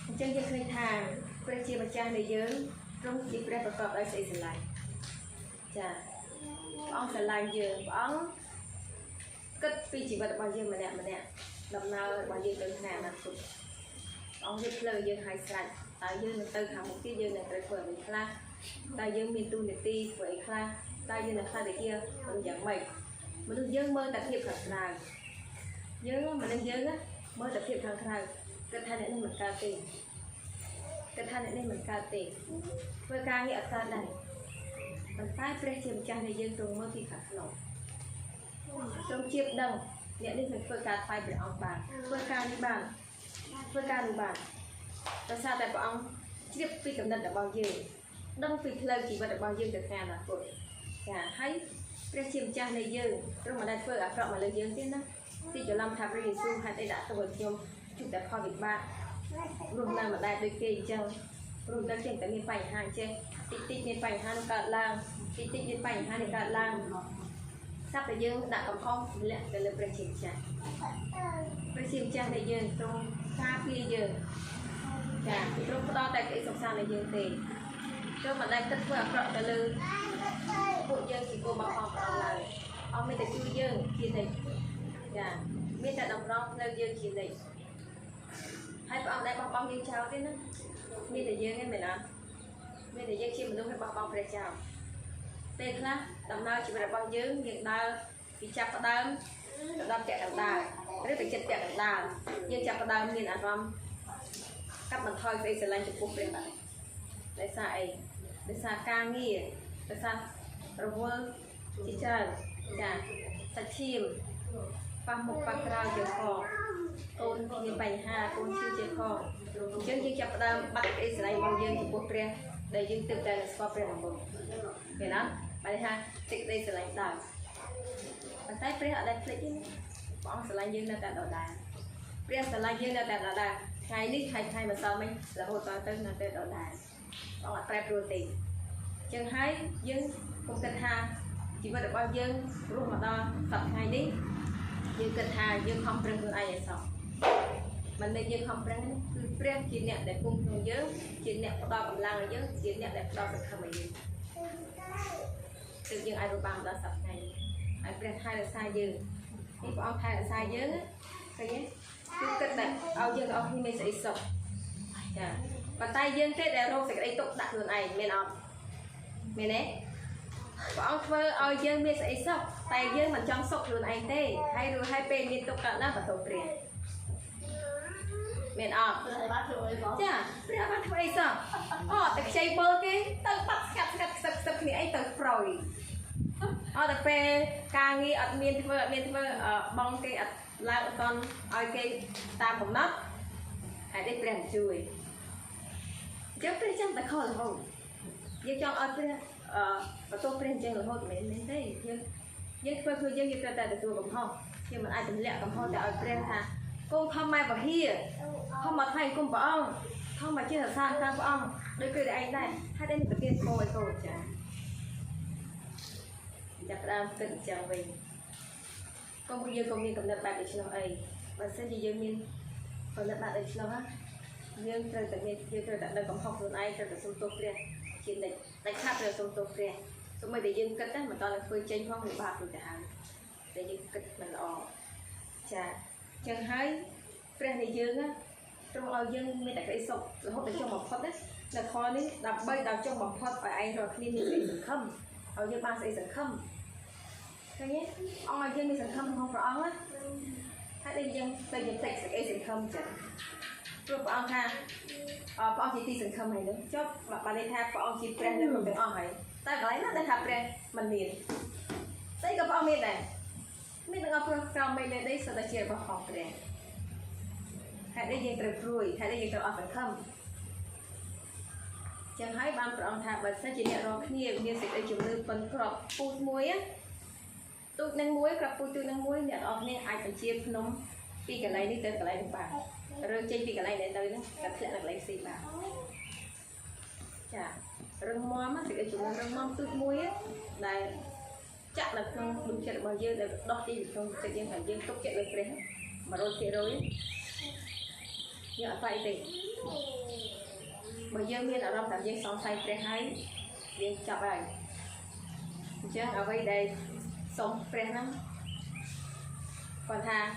អញ្ចឹងយើងឃើញថាព្រះជាម្ចាស់នៃយើងទ្រង់ជាព្រះប្រកបដោយសេចក្ដីស្រឡាញ់ចាព្រះអង្គស្រឡាញ់យើងព្រះអង្គគិតពីជីវិតរបស់យើងម្នាក់ដំណើររបស់យើងទៅថ្ងៃអនាគតព្រះអង្គរៀបផ្លូវយើងឲ្យស្រេចតើយើងនឹងទៅខាងមុខទៀតយើងនឹងត្រូវធ្វើអ្វីខ្លះតើយើងមានទូនាទីធ្វើអីខ្លះតើយើងនឹងខ្លះទៅជាមនុស្សយ៉ាងម៉េចមនុស្សយើងមើលតែភាពខាងក្រៅយើងមនុស្សយើងមើលតែភាពខាងក្រៅគិតថាអ្នកនេះមិនកើតទេធ្វើការងារអត់កើតដែរប៉ុន្តែព្រះជាម្ចាស់នៃយើងទ្រង់មើលពីខាងក្នុងទ្រង់ជៀបដឹងអ្នកនេះនឹងធ្វើការថ្វាយព្រះអង្គបានធ្វើការនេះបានដោយសារតែព្រះអង្គជ្រាបពីកំណត់របស់យើងដឹងពីផ្លូវជីវិតរបស់យើងទៅថ្ងៃអនាគតចាហើយព្រះជាម្ចាស់នៃយើងទ្រង់មិនដែលធ្វើអាក្រក់មកលើយើងទេណាទីច្រឡំថាព្រះយេស៊ូវហេតុអីដាក់ទោសឲ្យខ្ញុំជួបតែផលវិបាករស់នៅមិនដែលដូចគេអញ្ចឹងរស់នៅចេះតែមានបញ្ហាចេះតិចមានបញ្ហានឹងកើតឡើងតិចមានបញ្ហានឹងកើតឡើងស្រាប់តែយើងដាក់កំហុសទម្លាក់ទៅលើព្រះជាម្ចាស់នៃយើងទ្រង់ការពារយើងចាទ្រង់ផ្ដល់តែក្តីសុខសាន្តដល់យើងទេទ្រង់មិនដែលគិតធ្វើអាក្រក់ទៅលើពួកយើងជាគូរបស់ព្រះអង្គឡើយអស់មានតែជួយយើងជានិច្ចចាមានតែតម្រង់នៅយើងជានិច្ចហើយព្រះអង្គដែលបោះបង់យើងចោលទេណាមានតែយើងឯងមែនអត់មានតែយើងជាមនុស្សដែលបោះបង់ព្រះចោលពេលខ្លះដំណើរជីវិតរបស់យើងដើរពីចាប់ផ្ដើមទៅដល់ចាក់កណ្ដាលឬទៅចិត្តចាក់កណ្ដាលយើងចាប់ផ្ដើមមានអារម្មណ៍កាត់បន្ថយសេចក្ដីស្រឡាញ់ចំពោះព្រះបាទដោយសារអីដោយសារការងារដោយសាររវល់ជាច្រើនចាសាច់ឈាមប៉ះមុខប៉ះក្រោយជាផងកូនមានបញ្ហាកូនឈឺជាផងអញ្ចឹងយើងចាប់ផ្ដើមបាត់សេចក្ដីស្រឡាញ់របស់យើងចំពោះព្រះដែលយើងទើបតែស្គាល់ព្រះដំបូងឃើញណាបានថាសេចក្ដីស្រឡាញ់ដល់ប៉ុន្តែព្រះអត់ដែលភ្លេចទេព្រះអង្គស្រឡាញ់យើងនៅតែដដែលព្រះស្រឡាញ់យើងនៅតែដដែលថ្ងៃនេះថ្ងៃម្សិលមិញរហូតដល់ទៅនៅតែដដែលព្រះអង្គអត់ប្រែប្រួលទេអញ្ចឹងហើយយើងគំគិតថាជីវិតរបស់យើងរស់មកដល់សប្តាហ៍ថ្ងៃនេះយើងគិតថាយើងខំប្រឹងខ្លួនឯងឲ្យសោះមិនមែនយើងខំប្រឹងគឺព្រះជាអ្នកដែលគុំក្នុងយើងជាអ្នកផ្ដល់កម្លាំងឲ្យយើងជាអ្នកដែលផ្ដល់សង្ឃឹមឲ្យយើងទើបយើងអាចរស់បានដល់សប្តាហ៍ថ្ងៃនេះហើយព្រះថែរក្សាយើងនេះព្រះអង្គថែរក្សាយើងឃើញទេគឺគិតតែឲ្យយើងអស់គ្នាមានសេចក្ដីសុខចាប៉ុន្តែយើងទេដែលរកសេចក្ដីទុក្ខដាក់ខ្លួនឯងមែនអត់មែនទេព្រះអង្គធ្វើឲ្យយើងមានសេចក្ដីសុខតែយើងមិនចង់សុខខ្លួនឯងទេហើយពេលមានទុក្ខកើតឡើងបន្ទោសព្រះមែនអត់ចាព្រះបានធ្វើអីសោះតែខ្ចីបើគេទៅបាត់ស្កាត់ខ្សឹកគ្នាអីទៅប្រយតែពេលការងារអត់មានធ្វើបងគេអត់ឡើងអត់តន់ឲ្យគេតាមកំណត់ហើយនេះព្រះជួយអញ្ចឹងព្រះចាំតែខលរហូតយើងចង់ឲ្យព្រះបន្ទោសព្រះអញ្ចឹងរហូតមិនមែនទេយើងធ្វើខ្លួនយើងត្រូវតែទទួលកំហុសយើងមិនអាចទម្លាក់កំហុសទៅឲ្យព្រះថាកូនខំមកបរិយាខំមកថ្វាយគុំព្រះអង្គខំមកជាសរសើរតាមព្រះអង្គដូចគឺឯងដែរហើយតែប្រទានគោឲ្យកូនចាចាប់ផ្ដើមគិតអញ្ចឹងវិញកុំយើងក៏មានកំណត់បែបដូចឆ្លោះអីបើសិនជាយើងមានកំណត់បែបដូចឆ្លោះណាយើងត្រូវតែដឹងកំហុសខ្លួនឯងត្រូវតែសុំទោសព្រះជានិច្ចតែខាត់ត្រូវសុំទោសព្រះសូម្បីតែយើងគិតតែមិនតន់ធ្វើចេញផងវាបាបទៅទៅហើយតែយើងគិតមិនល្អចាចឹងហើយព្រះនៃយើងទ្រង់ឲ្យយើងមានតែក្តីសុខរហូតដល់ចុងបំផុតណានៅខនេះដើម្បីដល់ចុងបំផុតឲ្យឯងរាល់គ្នាមានក្តីសង្ឃឹមឲ្យយើងបានស្អីសង្ឃឹមឃើញទេអង្គឲ្យយើងមានសង្ឃឹមក្នុងព្រះអង្គណា hai đây dân bây giờ tịch sẽ cái sừng không chẳng rồi bọn ha bọn chỉ ti sừng không này nữa cho bạn đây tha bọn chỉ brand được được on này ta lấy nó đây thà brand mình miền đây có bọn miền này miền được on from miền đây sau đó chia vào phòng brand hai đây dân từ ruồi hai đây dân từ on sừng không chẳng hay ban bọn thà bật sẽ chỉ nhận rồi kia miền sẽ cái chủng từ phần crop food muối á tụi năng muối gặp tụi năng muối nhận on này ai phải chia nấm pi cái này đi tới cái này được bà rồi chơi pi cái này để tới đó gặp lại là lấy xì bà chả rừng mom á thì cái chúng rừng mom tụt muối á này chắc là không đúng chuyện bao nhiêu để đo đi không tự nhiên phải dương tốt chuyện được đấy mà rồi kia rồi nhớ phải thì bây giờ miền ở trong tạm dương sống say để hay dương chập này chứ ở đây sống friend lắm còn thà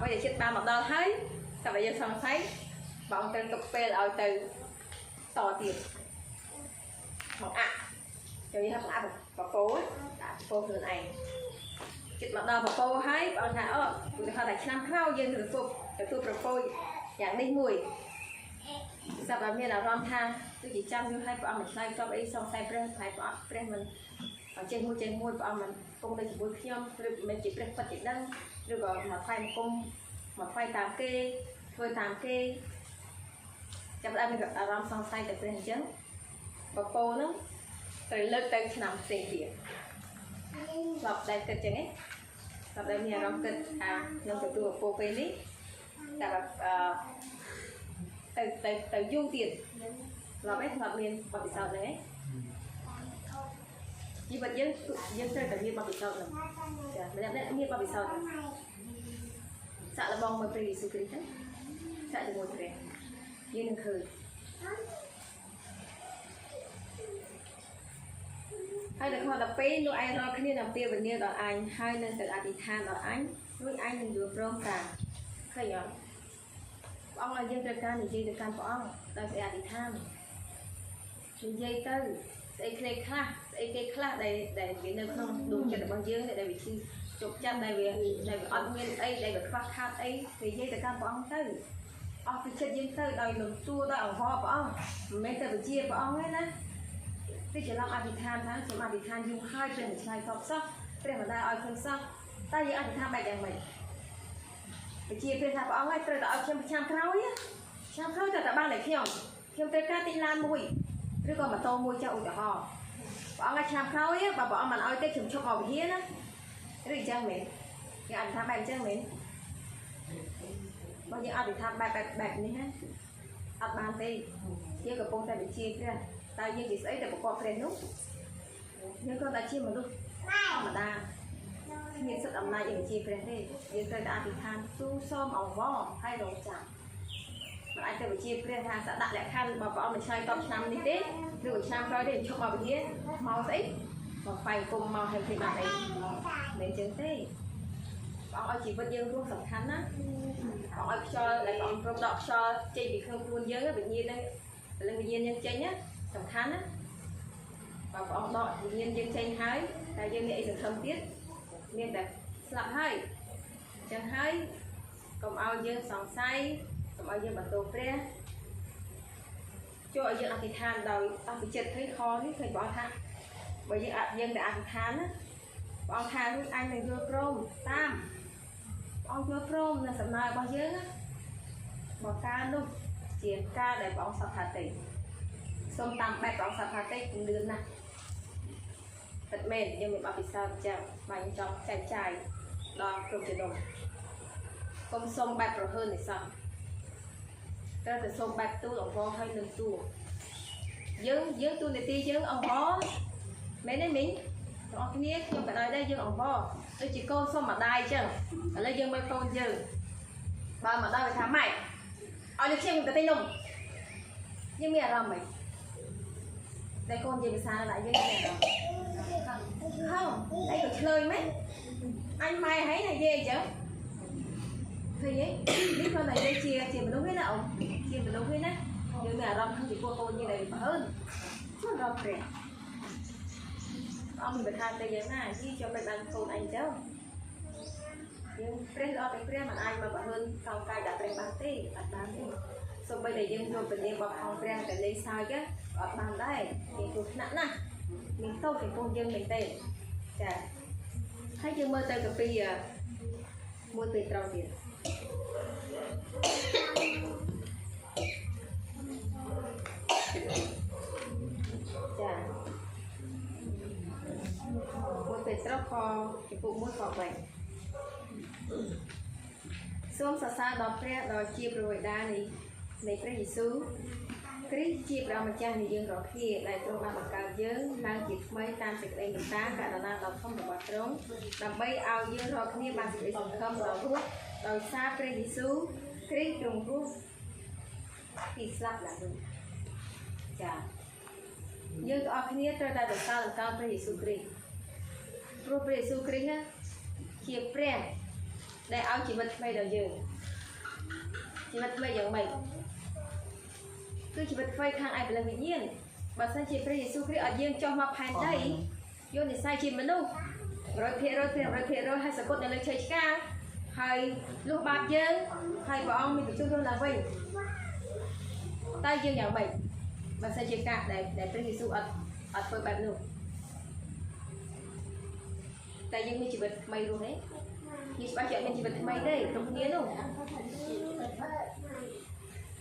bây giờ chết ba một đo thấy sao bây giờ xong thấy bọn tên tục phê là từ to tiền một ạ cho như hấp ạ và phố phố thường này chết một đo và phố thấy bọn thà tụi họ là năm khao dân thường phục để tôi pro phôi dạng đi mùi sao bà miền là ron tha tôi chỉ chăm như hai bọn mình sai cho ấy xong sai brand phải bọn brand mình ở trên môi bọn mình công đây chỉ môi khiêm mình chỉ brand phát triển đăng rồi còn mà khoai một công mà khoai tám kê thôi tám kê chấp đã mình gặp ram xong say từ bên chân và cô nó từ lớp tay nằm tiền tiền lọc đây từ chân ấy lọc đây nhà ram kịch nông từ từ cô bên đi tại là từ du tiền lọc ấy lọc miền bằng bị sao đấy như vậy dân chơi tự nhiên bằng bị sao rồi mình đã biết như bằng bị sao rồi sợ là bong mà phải sự kính hết sợ được ngồi thề như đừng khơi hay là họ là pé nuôi ai lo cái này làm tiêu bệnh như đó anh hay nên từ anh thì than đó nuôi anh đừng được rong cả khơi nhở ông là dân trời can thì dân trời can của ông đó sẽ anh thì than mình dây tư sẽ cái khác để cái nơi không đủ cho được bao nhiêu để bị chi chụp chân đây vì ăn nguyên ấy đây được phát khát ấy thì dây từ cam của ông tới ông thì chết dây tới đây lùm tua đây ông ho của ông mấy tờ bị chia của ông ấy nè thì chỉ làm ăn thì than tháng chỉ ăn thì than dùng hai trên một chai cọp sắc cái này mà ta ăn không sắc ta chỉ ăn thì than bài đằng mình bị chia trên thằng của ông ấy tới đó xem trăm khâu nhá trăm khâu cho cả ba này khiêm tới cá tinh lan mùi rồi còn mà tô mùi cho ủ cho ho ông ấy trăm khâu nhá bà bỏ mình ơi tới chụp cho màu hiến á cái chân mình cái anh tham bài chân mình bao nhiêu anh thì tham bài bạc như thế ăn bàn thì chiaกับcon ta bị chia ra tao như chỉ ấy để một con friend lúc nhưng con ta chia một lúc mà ta hiện sự ẩm này để chia friend đi nhưng tôi đã thì tham su xôm ổng vò hay đồ chả mà anh ta bị chia friend hàng sẽ đặt lại khăn mà bọn mình chơi top năm đi tết rồi sang coi để cho vào bị hết màu giấy mà phải cùng màu hình thì bạn ấy nên chân thế bọn anh chỉ vật dân luôn sẵn khăn á bọn anh cho lại bọn rộng đọc cho chơi bị không luôn dân á tự nhiên đấy là tự nhiên nhân chơi nhá sẵn khăn á và bọn đọt tự nhiên dân chơi hái là dân nghệ được không tiết nên là sẵn hay chân hay còn ao dân sẵn say còn ao dân bản đồ pre cho dân ăn thì than đầu ăn bị chết thấy khó thấy bỏ than bởi vì dân đã ăn than á bọn than với anh này vừa prom tam bọn vừa prom là sầm nói bao nhiêu á bỏ ca luôn chỉ ca để bọn sập hạt tỷ xong tầm bẹp bọn sập hạt tỷ cũng được nè thật mềm nhưng mình bảo vì sao chào bánh trong chai chai đo không chỉ đồng công xong bẹp rồi hơn thì sao ta từ xong bẹp tu ông vo hay đừng tu dưỡng tu để ti dưỡng ông vo mấy đấy mình đó cái nét nhưng phải nói đây dương ông vo tôi chỉ con xong mà đai chứ ở đây dương mấy con chứ ba mà đai phải thám mày ở được xem người ta tay nùng nhưng mẹ làm mày đây con gì mà xa lại với mẹ không đây được chơi mấy anh mai thấy này ghê chứ thì ấy biết con này đây chia mà đúng hết đâu chia mà đúng hết á nhưng mẹ làm không chỉ cô con như này mà hơn nó làm rẻ ông mình phải than tay giấy này chứ cho mấy bạn con anh cháu យើងព្រះអត់តែព្រះមិនអាចមកបង្ហើនកោកាយដាក់ព្រះបានទេអត់បានទេសូម្បីតែយើងយកពលាបបផងព្រះតែលេងសើចអត់បានដែរមានគ្រោះថ្នាក់ណាស់មានតូចចំពោះយើងមែនទេចាហើយយើងមើលទៅកាពីមួយពេលត្រង់ទៀតចាមួយពេលត្រង់ខចំពោះមួយខ3សូមសរសើរដល់ព្រះដ៏ជាព្រះបិតានៃព្រះយេស៊ូវគ្រីស្ទជាព្រះម្ចាស់នៃយើងរាល់គ្នាដែលទ្រង់បានបង្កើតយើងឡើងជាថ្មីតាមសេចក្តីមេត្តាករុណាដ៏ធំរបស់ទ្រង់ដើម្បីឲ្យយើងរាល់គ្នាបានសេចក្តីសង្ឃឹមដល់រស់ដោយសារព្រះយេស៊ូវគ្រីស្ទទ្រង់រស់ពីស្លាប់ឡើងវិញចាយើងទាំងអស់គ្នាត្រូវតែសរសើរដល់ព្រះយេស៊ូវគ្រីស្ទព្រោះព្រះយេស៊ូវគ្រីស្ទជាព្រះដែលឲ្យជីវិតថ្មីដល់យើងជីវិតថ្មីយ៉ាងម៉េចគឺជីវិតថ្មីខាងឯព្រះវិញ្ញាណបើសិនជាព្រះយេស៊ូវគ្រីស្ទឲ្យយើងចុះមកផែនដីយកនិស្ស័យជាមនុស្ស 100% ហើយសក្តិនៅលើឈើឆ្កាងហើយលុះបាបយើងហើយព្រះអង្គមានបញ្ជូនយើងឡើងវិញតែយើងយ៉ាងម៉េចបើសិនជាការដែលព្រះយេស៊ូវអត់ធ្វើបែបនោះតែយើងមានជីវិតថ្មីរស់ទេយើងច្បាស់ជាអត់មានជីវិតថ្មីទេគ្រប់គ្នានោះ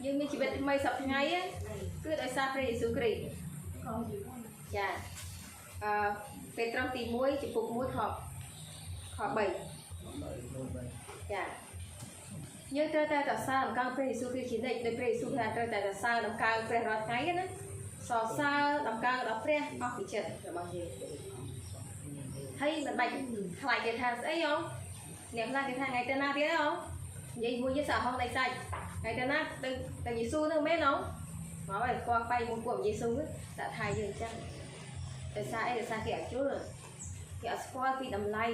យើងមានជីវិតថ្មីសប្តាហ៍ថ្ងៃគឺដោយសារព្រះយេស៊ូវគ្រីស្ទចាពេត្រុសទី1ចំពុក1ខ3ចាយើងត្រូវតែសរសើរដល់ព្រះយេស៊ូវគ្រីស្ទជានិច្ចដោយព្រះយេស៊ូវថាត្រូវតែសរសើរដល់ព្រះរាល់ថ្ងៃណាសរសើរដល់ព្រះអស់ពីចិត្តរបស់យើងហើយមិនបាច់ខ្លាចគេថាស្អីហ៎អ្នកខ្លះគេថាថ្ងៃទៅណាទៀតហ៎និយាយមួយយើងសាហងដៃសាច់ថ្ងៃទៅណាទៅយេស៊ូនឹងមែនហ៎មកហើយគាត់បែកមួយពួកយេស៊ូដាក់ថាយើងអញ្ចឹងដោយសារអីដោយសារគេអត់យល់គេអត់ស្គាល់ពីតម្លៃ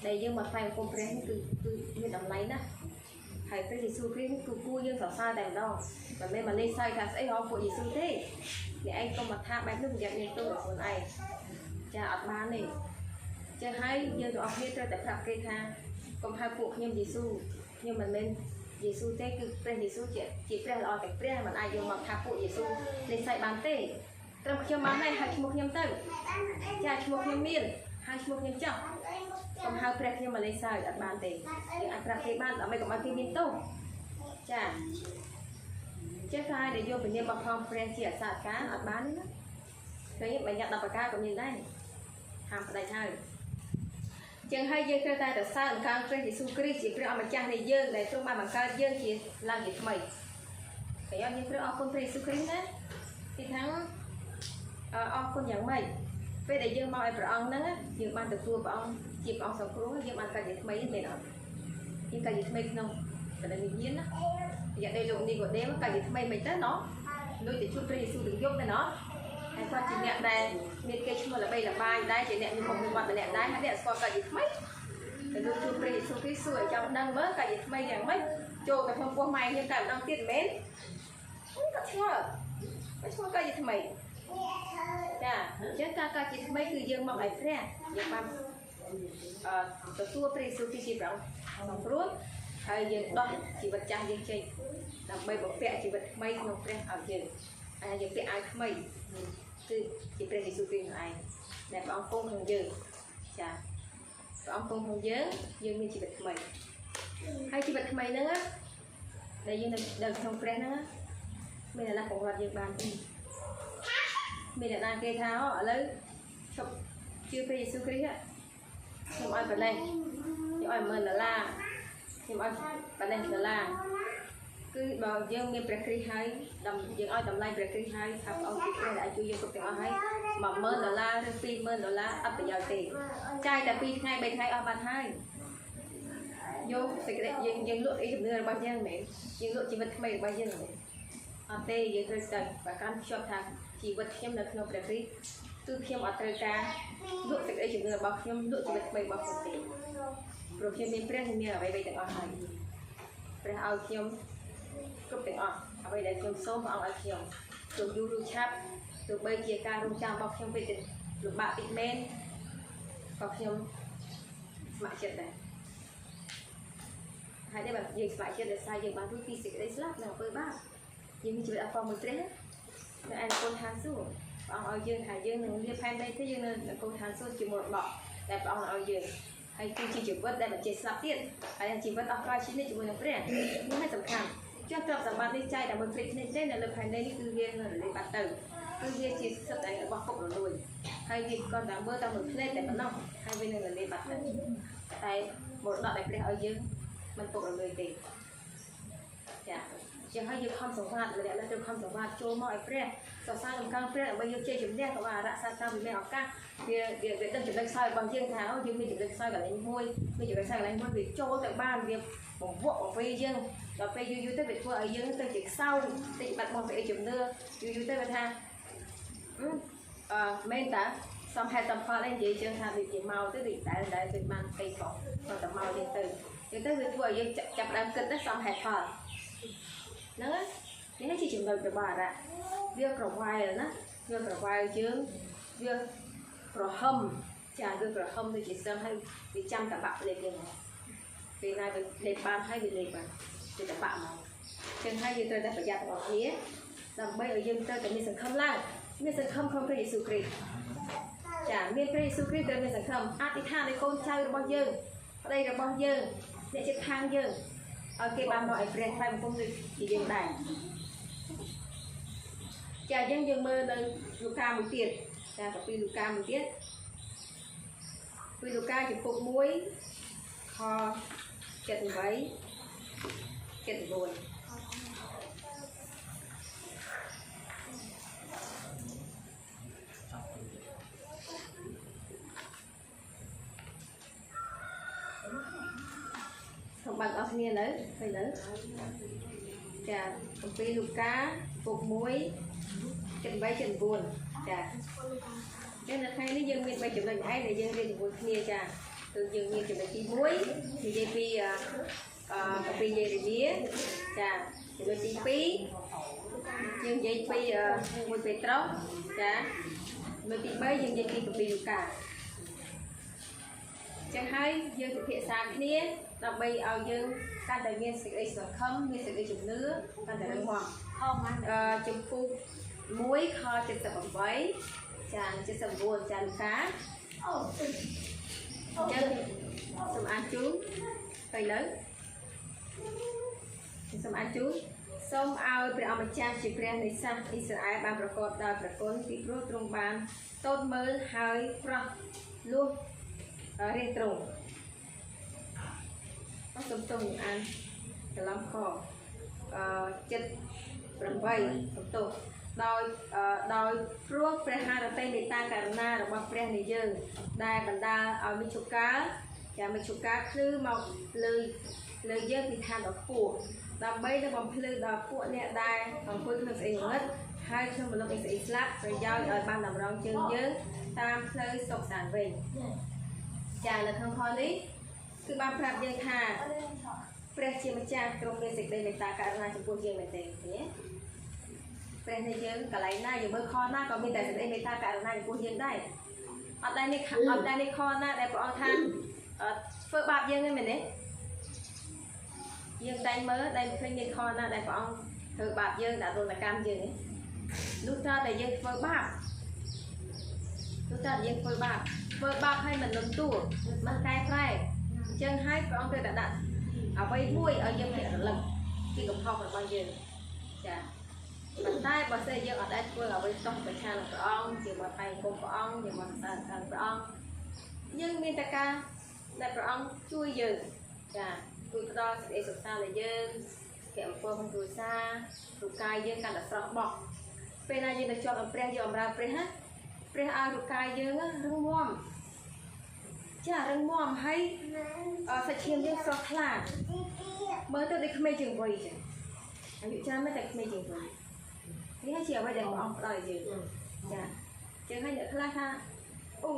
ដែលយើងមកថ្វាយបង្គំព្រះនេះគឺមានតម្លៃណាស់ហើយព្រះយេស៊ូវគ្រីស្ទគឺគួរយើងសរសើរតែម្ដងមិនមែនមកលេងសើចថាស្អីហ៎ពួកយេស៊ូទេអ្នកឯងកុំមកថាបែបនេះប្រយ័ត្នមានទោសដល់ខ្លួនឯងចាអត់បានទេចឹងហើយយើងទាំងអស់គ្នាត្រូវតែប្រាប់គេថាកុំហៅពួកខ្ញុំយេស៊ូខ្ញុំមិនមែនយេស៊ូទេគឺព្រះយេស៊ូជាព្រះល្អតែព្រះមិនអាចយកមកថាពួកយេស៊ូលេងសើចបានទេត្រឹមខ្ញុំបានហើយហៅឈ្មោះខ្ញុំទៅចាឈ្មោះខ្ញុំមានហៅឈ្មោះខ្ញុំចុះកុំហៅព្រះខ្ញុំមកលេងសើចអត់បានទេយើងអាចប្រាប់គេបានដើម្បីកុំឲ្យគេមានទោសចាចេះតែដែលយកពញាបផងព្រះជាអសតការអត់បានទេណាឃើញបញ្ញត្តិ10ប្រការក៏មានដែរហាមផ្ដាច់ហើយចឹងហើយយើងត្រូវតែសរសើរអង្គព្រះយេស៊ូវគ្រីស្ទជាព្រះអម្ចាស់នៃយើងដែលទ្រង់បានបង្កើតយើងជាឡើងជាថ្មីតែយើងត្រូវអរគុណព្រះយេស៊ូវគ្រីស្ទណាទីថាអរគុណយ៉ាងម៉េចពេលដែលយើងមកឲ្យព្រះអង្គហ្នឹងយើងបានទទួលព្រះអង្គជាព្រះអង្គសង្គ្រោះយើងបានកើតជាថ្មីមែនអត់យើងកើតជាថ្មីក្នុងបដិវិញ្ញាណណារយៈពេលលោកនីកូដេមកើតជាថ្មីមិនទៅណោះដូចតែជួបព្រះយេស៊ូវទាំងយប់ទៅណោះហើយគាត់ជាអ្នកដែលមានគេឈ្មោះល្បីល្បាញដែរជាអ្នកមានមុខមានមាត់ម្នាក់ដែរហើយអ្នកស្គាល់កើតជាថ្មីទៅលោកជួបព្រះយេស៊ូវគ្រីស្ទសួរឲ្យចង់ដឹងមើលកើតជាថ្មីយ៉ាងម៉េចចូលទៅក្នុងពោះម៉ែខ្ញុំកើតម្ដងទៀតមែនគាត់ឆ្ងល់គាត់ឆ្ងល់កើតជាថ្មីចាអញ្ចឹងការកើតជាថ្មីគឺយើងមកឲ្យព្រះយើងបានទទួលព្រះយេស៊ូវគ្រីស្ទជាព្រះអង្គសង្គ្រោះហើយយើងដោះជីវិតចាស់យើងចេញដើម្បីបំពាក់ជីវិតថ្មីក្នុងព្រះឲ្យយើងហើយយើងពាក់អាវថ្មីគឺជាព្រះយេស៊ូវគ្រីស្ទនឹងឯងដែលព្រះអង្គគង់ក្នុងយើងចាព្រះអង្គគង់ក្នុងយើងមានជីវិតថ្មីហើយជីវិតថ្មីហ្នឹងដែលយើងនៅក្នុងព្រះហ្នឹងមានអ្នកណាបង្កើតយើងបានទេមានអ្នកណាគេថាឥឡូវឈប់ជឿព្រះយេស៊ូវគ្រីស្ទខ្ញុំឲ្យបលេសខ្ញុំឲ្យ$1,000ខ្ញុំឲ្យបលេស$1គឺបើយើងមានព្រះគ្រីស្ទហើយយើងឲ្យតម្លៃព្រះគ្រីស្ទហើយថាព្រះអង្គជាព្រះដែលជួយយើងគ្រប់ទាំងអស់ហើយ$10,000ឬ$20,000អត់ប្រយោជន៍ទេចាយតែ2ថ្ងៃ3ថ្ងៃអស់បាត់ហើយយកសេចក្តីយើងលក់អីជំនឿរបស់យើងមែនយើងលក់ជីវិតថ្មីរបស់យើងមែនអត់ទេយើងត្រូវតែប្រកាន់ខ្ជាប់ថាជីវិតខ្ញុំនៅក្នុងព្រះគ្រីស្ទគឺខ្ញុំអត់ត្រូវការលក់សេចក្តីជំនឿរបស់ខ្ញុំលក់ជីវិតថ្មីរបស់ខ្ញុំទេព្រោះខ្ញុំមានព្រះខ្ញុំមានអ្វីៗទាំងអស់ហើយព្រះឲ្យខ្ញុំគ្រប់ទាំងអស់អ្វីដែលខ្ញុំសូមព្រះអង្គឲ្យខ្ញុំទោះយូរឬឆាប់ទោះបីជាការរំចាំរបស់ខ្ញុំពេលលំបាកតិចមែនក៏ខ្ញុំស្ម័គ្រចិត្តដែរ ហើយតែយើងស្បែកចិត្តដែលសាយើងបានទូពីសេចក្តីស្លាប់នៅអំពើបាបយើងមានជីវិតអស់ផងមួយព្រះនៅឯនគរឋានសួគ៌ព្រះអង្គឲ្យយើងថាយើងនឹងរៀបផែនដីទៅយើងនៅនគរឋានសួគ៌ជាមួយរបស់ដែលព្រះអង្គឲ្យយើងហើយគឺជាជីវិតដែលមិនចេះស្លាប់ទៀតហើយជីវិតអស់កលជីវិតជាមួយនឹងព្រះនេះហើយសំខាន់ចុះទ្រព្យសម្បត្តិនេះចែកដើម្បីព្រីគ្នាទេនៅលើផែនដីនេះគឺវានឹងរលាយបាត់ទៅគឺវាជាសិទ្ធិរបស់ពុករលួយហើយវាគាត់តែមើលតាមមួយផ្លេតតែប៉ុណ្ណោះហើយវានឹងរលាយបាត់ទៅតែមរតកដែលព្រះឲ្យយើងមិនពុករលួយទេចាចឹងហើយយើងខំសង្វាតរយៈទៅខំសង្វាតចូលមកឲ្យព្រះសរសើរតម្កល់ព្រះដើម្បីយកជ័យជំនះក៏បានរក្សាតាមវិមានឱកាសវាដឹងចំណុចខ្សោយរបស់យើងថាអូយើងមានចំណុចខ្សោយកន្លែងមួយមានចំណុចខ្សោយកន្លែងមួយវាចូលទៅបានវាបង្វក់បង្វេយើងដល់ពេលយូរទៅវាធ្វើឲ្យយើងទៅជាខ្សោយតិចបាត់មកពីជំនឿយូរទៅវាថាមែនតាសំហេតុសំផលឯងនិយាយជើងថាដូចជាមកទៅដូចតែទៅបានពេកផងគាត់តែមកយើងទៅវាធ្វើឲ្យយើងចាប់ដើមគិតទៅសំហេតុផលហ្នឹងនេះជាចំណុចរបស់អារៈវាក្រវ៉ាយណាវាក្រវ៉ាយយើងវាក្រហមចាវាក្រហមដូចជាសឹងហើយវាចាំតបាក់លេបយើងពេលណាវាលេបបានហើយវាលេបបានវាតបាក់មកចឹងហើយយើងត្រូវតែប្រយ័ត្នរបស់គ្នាដើម្បីឲ្យយើងត្រូវតែមានសង្ឃឹមឡើងមានសង្ឃឹមក្នុងព្រះយេស៊ូវគ្រីស្ទចាមានព្រះយេស៊ូវគ្រីស្ទត្រូវមានសង្ឃឹមអធិដ្ឋានឲ្យកូនចៅរបស់យើងប្តីរបស់យើងអ្នកជិតខាងយើងឲ្យគេបានមកឲ្យព្រះថ្វាយបង្គំដូចជាយើងដែរចាយើងមើលនៅលូកាមួយទៀតចាកាពីលូកាមួយទៀតពីលូកាចំពុក1ខ78 79សម្បត្តិអស់គ្នានៅឃើញនៅចាអំពីលូកាពុក1 78 79ចាចឹងនៅថ្ងៃនេះយើងមាន3ចំណុចឯងដែលយើងរៀនជាមួយគ្នាចាគឺយើងមានចំណុចទី1និយាយពីកាពីយេរេមៀចាចំណុចទី2យើងនិយាយពី1ពេត្រុសចាចំណុចទី3យើងនិយាយពីកាពីលូកាចឹងហើយយើងពិភាក្សាគ្នាដើម្បីឲ្យយើងកាន់តែមានសេចក្តីសង្ឃឹមមានសេចក្តីជំនឿកាន់តែរឹងមាំចំពុក1ខ78ចា79ចាលូកាចឹងសូមអានជូនទៅលើសូមអានជូនសូមឲ្យព្រះអម្ចាស់ជាព្រះនៃសាសអ៊ីស្រាអែលបានប្រកបដោយព្រះគុណពីព្រោះទ្រង់បានតូចមើលហើយប្រោះលួសរៀងត្រង់សូមអានកន្លងខ78សំទោសដោយព្រោះព្រះハរតីមេត្តាករុណារបស់ព្រះនៃយើងដែលបណ្ដាលឲ្យមិឈុកាចាមិឈុកាភ្លឺមកលើយើងពីឋានដ៏ខ្ពស់ដើម្បីនឹងបំភ្លឺដល់ពួកអ្នកដែលអង្គុយក្នុងស្អីងឹតហើយក្នុងមលុបអ៊ីស្អ៊ីស្លាប់ប្រយោជន៍ឲ្យបានតម្រង់ជើងយើងតាមផ្លូវសុខសាន្តវិញចានៅក្នុងខនេះគឺបានប្រាប់យើងថាព្រះជាម្ចាស់ទ្រង់មានសេចក្តីមេត្តាករុណាចំពោះយើងមែនទេព្រះនៃយើងកន្លែងណាយើងមើលខណាក៏មានតែសេចក្តីមេត្តាករុណាចំពោះយើងដែរអត់ដែរនេះខណាដែលព្រះអង្គថាធ្វើបាបយើងទេមែនទេយើងតែមើលដែលឃើញមានខណាដែលព្រះអង្គធ្វើបាបយើងដាក់ទណ្ឌកម្មយើងនោះតើតែយើងធ្វើបាបឲ្យមិនលំទួមិនកែប្រែអញ្ចឹងហើយព្រះអង្គត្រូវតែដាក់អ្វីមួយឲ្យយើងភ្ញាក់រលឹកពីកំហុសរបស់យើងចាប៉ុន្តែបើសិនយើងអត់ដែលធ្វើអ្វីខុសប្រឆាំងនឹងព្រះអង្គជាមួយឯងគុំព្រះអង្គជាមួយសរសើរព្រះអង្គយើងមានតែការដែលព្រះអង្គជួយយើងចាជួយផ្ដល់សេចក្តីសុខសាន្តដល់យើងគេអំពើក្នុងគ្រួសាររូបកាយយើងកាន់តែស្រស់បោះពេលណាយើងទៅជាប់អំព្រះយកអំរើព្រះណាព្រះឲ្យរូបកាយយើងរឹងមាំចារឹងមាំហើយសាច់ឈាមយើងស្រស់ថ្លាមើលទៅដូចក្មេងជាងវ័យចឹងអាយុច្រើនមែនតែក្មេងជាងវ័យនេះជាអ្វីដែលព្រះអង្គផ្ដល់ឲ្យយើងចាចឹងហើយអ្នកខ្លះថាអូ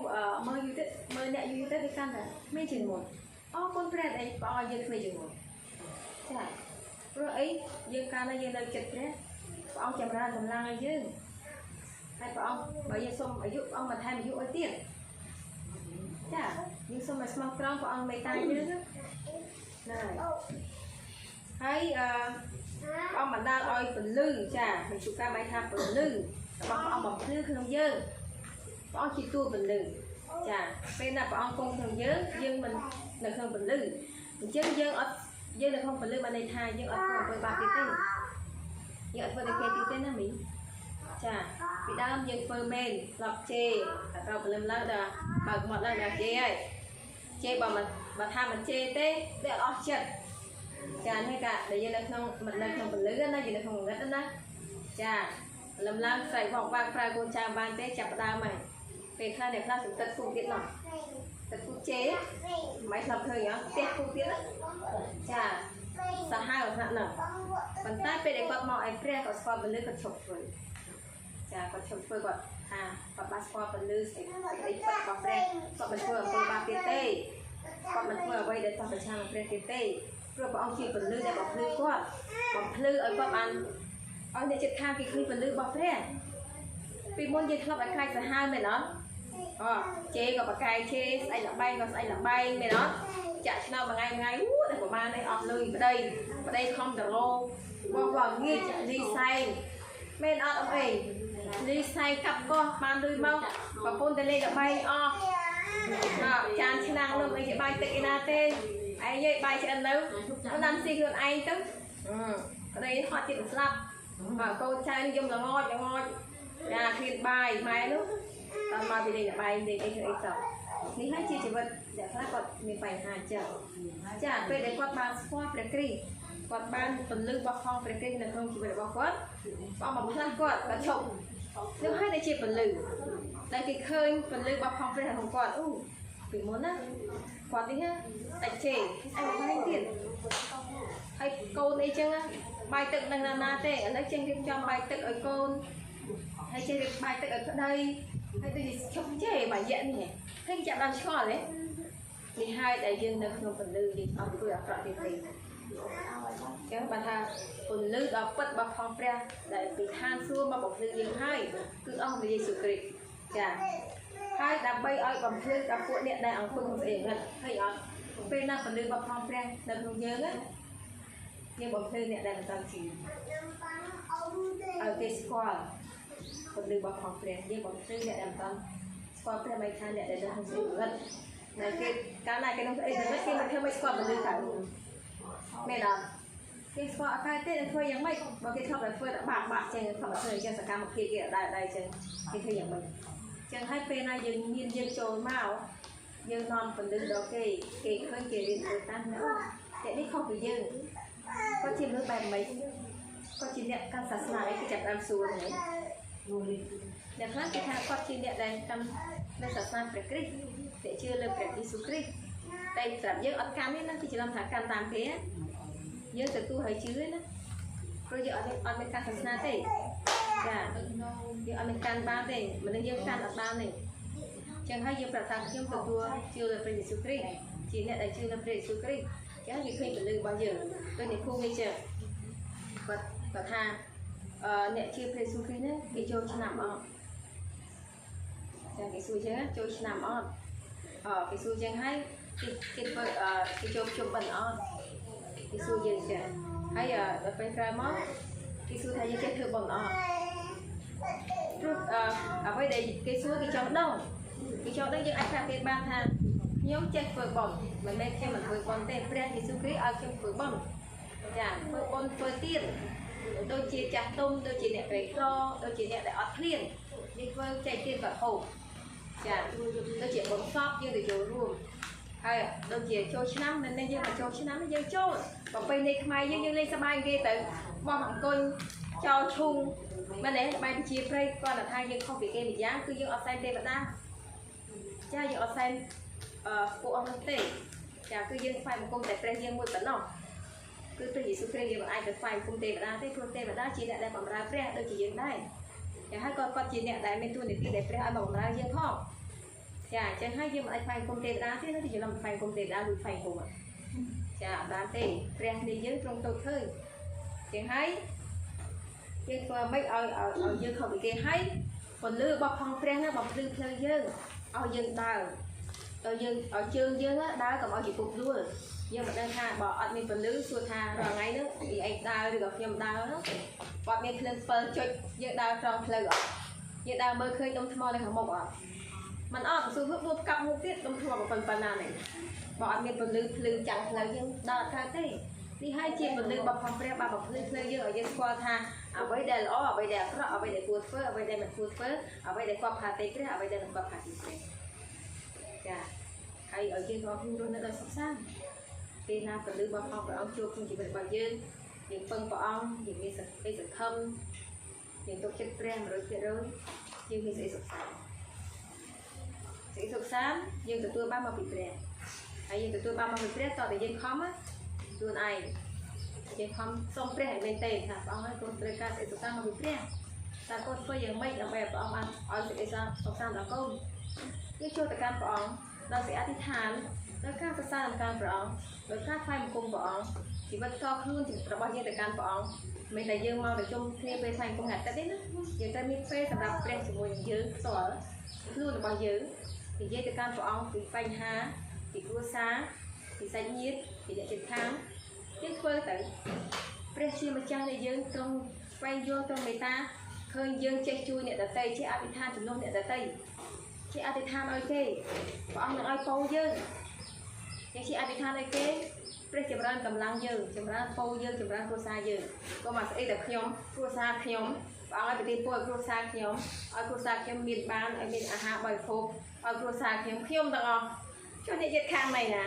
មើលយូរទៅមើលអ្នកយូរទៅគេកាន់តែក្មេងជាងមុនអរគុណព្រះដែលព្រះអង្គឲ្យយើងក្មេងជាងមុនចាព្រោះអីយើងកាលណាយើងនៅចិត្តព្រះអង្គចម្រើនកម្លាំងឲ្យយើងហើយព្រះអង្គបើយើងសុំអាយុព្រះអង្គបន្ថែមអាយុឲ្យទៀតចាយើងសុំឲ្យស្មោះត្រង់ព្រះអង្គមេត្តាយើងណា hay ông mà đang oi phần lư chả mình chụp ca máy tham phần lư ông bọc lư không dơ ông chỉ tua phần lư chả bên là ông công thường dơ nhưng mình là không phần lư chứ dơ là không phần lư mà này thay nhưng ở không với ba cái tên nhưng ở với cái tên là mình chả bị đam nhưng phơi men lọc chê tao phải làm lại là bằng một lần là chê ấy chê bằng mà tham mình chê té để ở chật chà hay cả để giờ không mình lên không phần lưới đó giờ không gắt đó chà làm phải vòng vàng phải con cha ban té chặt đau mày về khai để khai chúng ta phụ tiết lòng tật phụ chế máy lập thời nhá tết phụ tiết đó chà sa hai ở hạn nào bàn tay về để quạt mọi pre có squat bên lưới còn chụp rồi chà còn chụp rồi còn còn ba squat bên lưới sẽ ấy quạt qua pre còn mình vừa còn ba tiết tê còn mình vừa quay để cho mình sang pre tiết tê rồi bọn chị phần lư để bọc lư quá bọc lư ở các bạn ở đây chết thang thì khi phần lư bọc thế vì môn gì không phải khai sẽ hai mày nó chế gặp cái chế anh là bay còn anh là bay mày nó chạy nào mà ngay đây của ba đây ọt lư ở đây không được lô vòng nghi chạy đi say men ọt ông ấy đi say cặp co ban lư mau và phôn tên lên là bay chan năng luôn anh sẽ bay tệ na tên anh ấy bài chuyện đâu nó làm gì hơn anh tức ở đây họ chỉ slap và cô trai dùng là ngon là khi bài mai lúc còn mà thì đây là bài để anh thấy tập nếu hai chị chỉ vật để phát còn mình phải hà chả về để quạt bàn squat để kri quạt bàn phần lưng bọc phong để kri là không chỉ phải bọc quát bọc một thân quạt và chồng nếu hai để chị phần lưng đây cái khơi phần lưng bọc phong phải không quạt vì muốn á quạt đi ha tại trẻ anh có hay tiền hay câu đây chứ bài tự đang làm na tệ lấy trên cái trong bài tự ở côn hay trên bài tự ở đây hay tôi gì không trẻ bài diễn nhỉ hay chạm làm cho đấy thì hai đại dương được không phần lư gì ông tôi đọc thì cái bạn ha phần lư đọc bất bọc phong pre đại vì than xua mà bọc lư gì hai cứ ông về sự kịch chả hai đạp bay ơi bằng lư đạp cuộn điện đại ông phương về ngật hay ở bên nào phần lư bọc phong pre đập không nhớ á nhưng bọc lư điện đại là toàn chỉ ở cái squat phần lư bọc phong pre nhưng bọc lư điện đại toàn squat pre bay than điện đại là không sự ngật này cái này cái nó ấy thì khi mà theo mấy squat phần lư cả mẹ nào cái squat cái tên thôiยังไม่บางทีชอบแบบเพื่อนบากเจงเขาแบบเคยเจอสกัดมาเกี่ยได้เจงที่เคยอย่างมันจังให้เป็นอะไรยืนโจรมายืนนอนphần lưng đó kìเคยเรียนตัวตั้งแล้วแต่นี่không phảiยืนก็ชิมnước bèn mấyก็ชิมเนี่ยการศาสนาที่จับตามสูงnàyอย่างนั้นที่ทางก็ชิมเนี่ยได้ทำในศาสนาพระคริสต์แต่เชื่อเรื่องพระเยซูคริสต์แต่สำหรับเยอะอัดการนี่นะที่จะทำฐานการตามเพศเยอะแต่ตู้หายชื้นนะเพราะเยอะอัดเป็นการศาสนาเต้จ้ะเยอะอัดเป็นการบ้านเต้มันเยอะการอัดบ้านนี่จังให้เยอะประทานเชื่อมตัวเชื่อเรื่องพระเยซูคริสต์จีเนี่ยได้เชื่อเรื่องพระเยซูคริสต์จะให้ยิ่งขึ้นเป็นเรื่องบางอย่างตัวนี้คู่ไม่เจอประทานเนี่ยเชื่อพระเยซูคริสต์เนี่ยกิโจชนามอจังกิซูเชื่อโจชนามอกิซูจังให้กิโจชมบันอกิซูยังจะให้ไปไกลมั้งกิซูไทยยังจะถือบอลrồi bây giờ cái số cái chó đông nhưng anh làm cái ban thang nhóm chơi phơi bóng mình lên cho mình phơi bóng tên pre thì số cái ở trong phơi bóng dạ phơi bóng phơi tiền tôi chỉ chặt tôm tôi chỉ để cái to tôi chỉ để ọt liền đi phơi chạy tiền cả hồ dạ tôi chỉ bóng shop nhưng để chỗ luôn hay tôi chỉ cho năm nên nhưng mà cho năm nó chơi cho còn bên đây mai nhưng lên sân bay kia tự bom hàng côn cho chung mà để bay chia play con là thay nhưng không bị game bị giá cứ dương ở sen đây mà ta cha dương ở sen phụ ông tệ cha cứ dương phải một công tại play dương một tấn nào cứ từ gì số play dương ai phải phải công tệ mà ta thế công tệ mà ta chỉ để bằng ra play tôi chỉ dương đây cha hai con chỉ để đại men tuần để play ai bằng ra dương không cha cha hai dương mà ai phải công tệ mà ta thế nó thì chỉ làm phải công tệ đã được phải cùng cha ta tệ play đi dương trong tôi thôi cha hai nhưng mà mấy ở dương không bị kia hay còn lư bọc phong pren nó bọc lư theo dương ở dương đào ở dương ở chương dương á đá còn ở chỉ cục luôn យើងមិនដឹងថាបើអត់មានពលឺសួរថារាល់ថ្ងៃហ្នឹងពីឯងដើរឬក៏ខ្ញុំដើរហ្នឹងគាត់មានភ្លើង7ចុចយើងដើរត្រង់ផ្លូវអត់យើងដើរមើលឃើញដុំថ្មនៅខាងមុខអត់មិនអត់សួរហួបកាប់មុខទៀតដុំថ្មប៉ុណ្ណានេះបើអត់មានពលឺភ្លើងចាំងផ្លូវយើងដើរអត់កើតទេនេះហើយជាពលឺរបស់ព្រះបាទបំភ្លឺផ្លូវយើងឲ្យយើងស្គាល់ថាអ្វីដែលល្អអ្វីដែលអាក្រក់អ្វីដែលគួរធ្វើអ្វីដែលមិនគួរធ្វើអ្វីដែលគប់ផាទេព្រះអ្វីដែលមិនគប់ផាទេព្រះចាហើយឲ្យយើងរស់នៅដោយសុខសាន្តពេលណាពលឺរបស់ព្រះអង្គជួបក្នុងជីវិតរបស់យើងយើងពឹងព្រះអង្គយើងមានសេចក្តីសង្ឃឹមយើងទុកចិត្តព្រះ 100% យើងមានសេចក្តីសុខសាន្តសេចក្តីសុខសាន្តយើងទទួលបានមកពីព្រះហើយយើងទទួលបានមកពីព្រះតើតែយើងខំខ្លួនឯងយើងខំសុំព្រះឲ្យមែនទេថាព្រះអង្គឲ្យកូនត្រូវការសេចក្តីសុខសាន្តមកពីព្រះតើកូនធ្វើយ៉ាងម៉េចដើម្បីឲ្យព្រះអង្គបានឲ្យសេចក្តីសុខសាន្តដល់កូនយើងចូលទៅកាន់ព្រះអង្គដោយសេចក្តីអធិដ្ឋានដោយការប្រសាទតាមព្រះអង្គដោយការថ្វាយបង្គំព្រះអង្គជីវិតតខ្លួនរបស់យើងទៅកាន់ព្រះអង្គមិនតែយើងមកទៅជុំគ្នាពេលថ្វាយបង្គំអាទិត្យទេណាយើងត្រូវមានពេលសម្រាប់ព្រះជាមួយនឹងយើងផ្ទាល់ខ្លួនរបស់យើងនិយាយទៅកាន់ព្រះអង្គពីបញ្ហាពីគ្រួសារពីសាច់ញាតិពីអ្នកជិតខាងយើងធ្វើទៅព្រះជាម្ចាស់នៃយើងទ្រង់ស្វែងយល់ទ្រង់មេត្តាឃើញយើងចេះជួយអ្នកដទៃជាអធិដ្ឋានជំនួសអ្នកដទៃជាអធិដ្ឋានឲ្យគេព្រះអង្គនឹងឲ្យពរយើងជាអធិដ្ឋានឲ្យគេព្រះចម្រើនកម្លាំងយើងចម្រើនពរយើងចម្រើនគ្រួសារយើងក៏មកស្អីតែខ្ញុំគ្រួសារខ្ញុំព្រះអង្គឲ្យប្រទានពរឲ្យគ្រួសារខ្ញុំឲ្យគ្រួសារខ្ញុំមានបានឲ្យមានអាហារបរិភោគឲ្យគ្រួសារខ្ញុំទាំងអស់ជួយអ្នកចិត្តខាងnàyណា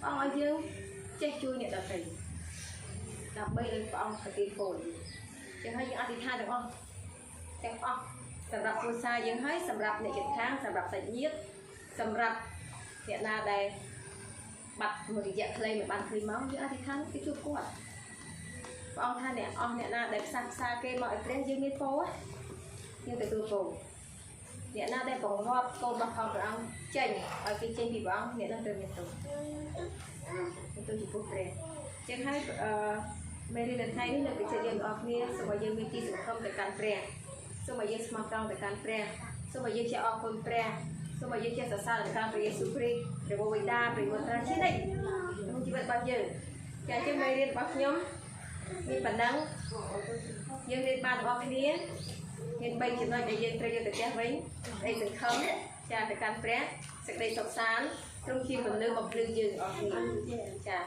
ព្រះអង្គឲ្យយើងចេះជួយអ្នកដទៃដើម្បីឲ្យព្រះអង្គប្រទានពរចឹងហើយយើងអធិដ្ឋានទាំងអស់សម្រាប់គ្រួសារយើងហើយសម្រាប់អ្នកជិតខាងសម្រាប់សាច់ញាតិសម្រាប់អ្នកណាដែលបាត់មួយរយៈខ្លីមិនបានឃើញមកយើងអធិដ្ឋានគេជួបគាត់ព្រះអង្គថាអ្នកណាដែលផ្សះផ្សាគេមកឲ្យព្រះយើងមានពរយើងទទួលពរអ្នកណាដែលបង្រាប់កូនរបស់ព្រះអង្គចេញឲ្យគេចេញពីព្រះអង្គអ្នកនោះត្រូវមានទោសចំពោះព្រះចឹងហើយមេរៀននៅថ្ងៃនេះលើកទឹកចិត្តយើងទាំងអស់គ្នាសូមឲ្យយើងមានទីសង្ឃឹមទៅកាន់ព្រះសូមឲ្យយើងស្មោះត្រង់ទៅកាន់ព្រះសូមឲ្យយើងចេះអរគុណព្រះសូមឲ្យយើងចេះសរសើរទៅកាន់ព្រះយេស៊ូវគ្រីស្ទព្រះបិតាព្រះបុត្រជានិច្ចក្នុងជីវិតរបស់យើងចា៎ជាមេរៀនរបស់ខ្ញុំមានប៉ុណ្ណឹងយើងរៀនបានទាំងអស់គ្នាមាន3ចំណុចដែលយើងត្រូវយកទៅផ្ទះវិញឯសង្ឃឹមចាទៅកាន់ព្រះសេចក្តីសុខសាន្តទ្រង់ជាពលឺបំភ្លឺយើងអស់គ្នាចា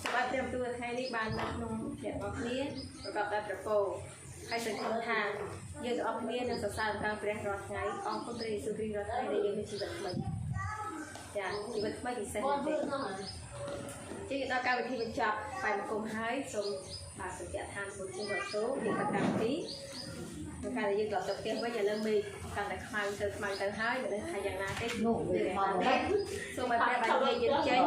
សម្រាប់ព្រះបន្ទូលថ្ងៃនេះបានដាក់ក្នុងអ្នកអស់គ្នាប្រកបដោយព្រះពរហើយសង្ឃឹមថាយើងទាំងអស់គ្នានឹងសរសើរតាមព្រះរាល់ថ្ងៃអរគុណព្រះយេស៊ូវគ្រីស្ទរាល់ថ្ងៃដែលយើងមានជីវិតថ្មីចាជីវិតថ្មីពិសេសមែនទេជាដល់កម្មវិធីបញ្ចប់បែបបង្គំហើយសូមបាទសច្ចដ្ឋានពុទ្ធជរសូពីប្រកម្មទីនៅកាលដែលយើងត្រឡប់ទៅផ្ទះវិញឥឡូវមេឃកាន់តែខ្មៅទៅហើយមិនដឹងថាយ៉ាងណាទេនោះសូមឲ្យព្រះបាននិយាយយើងចេញ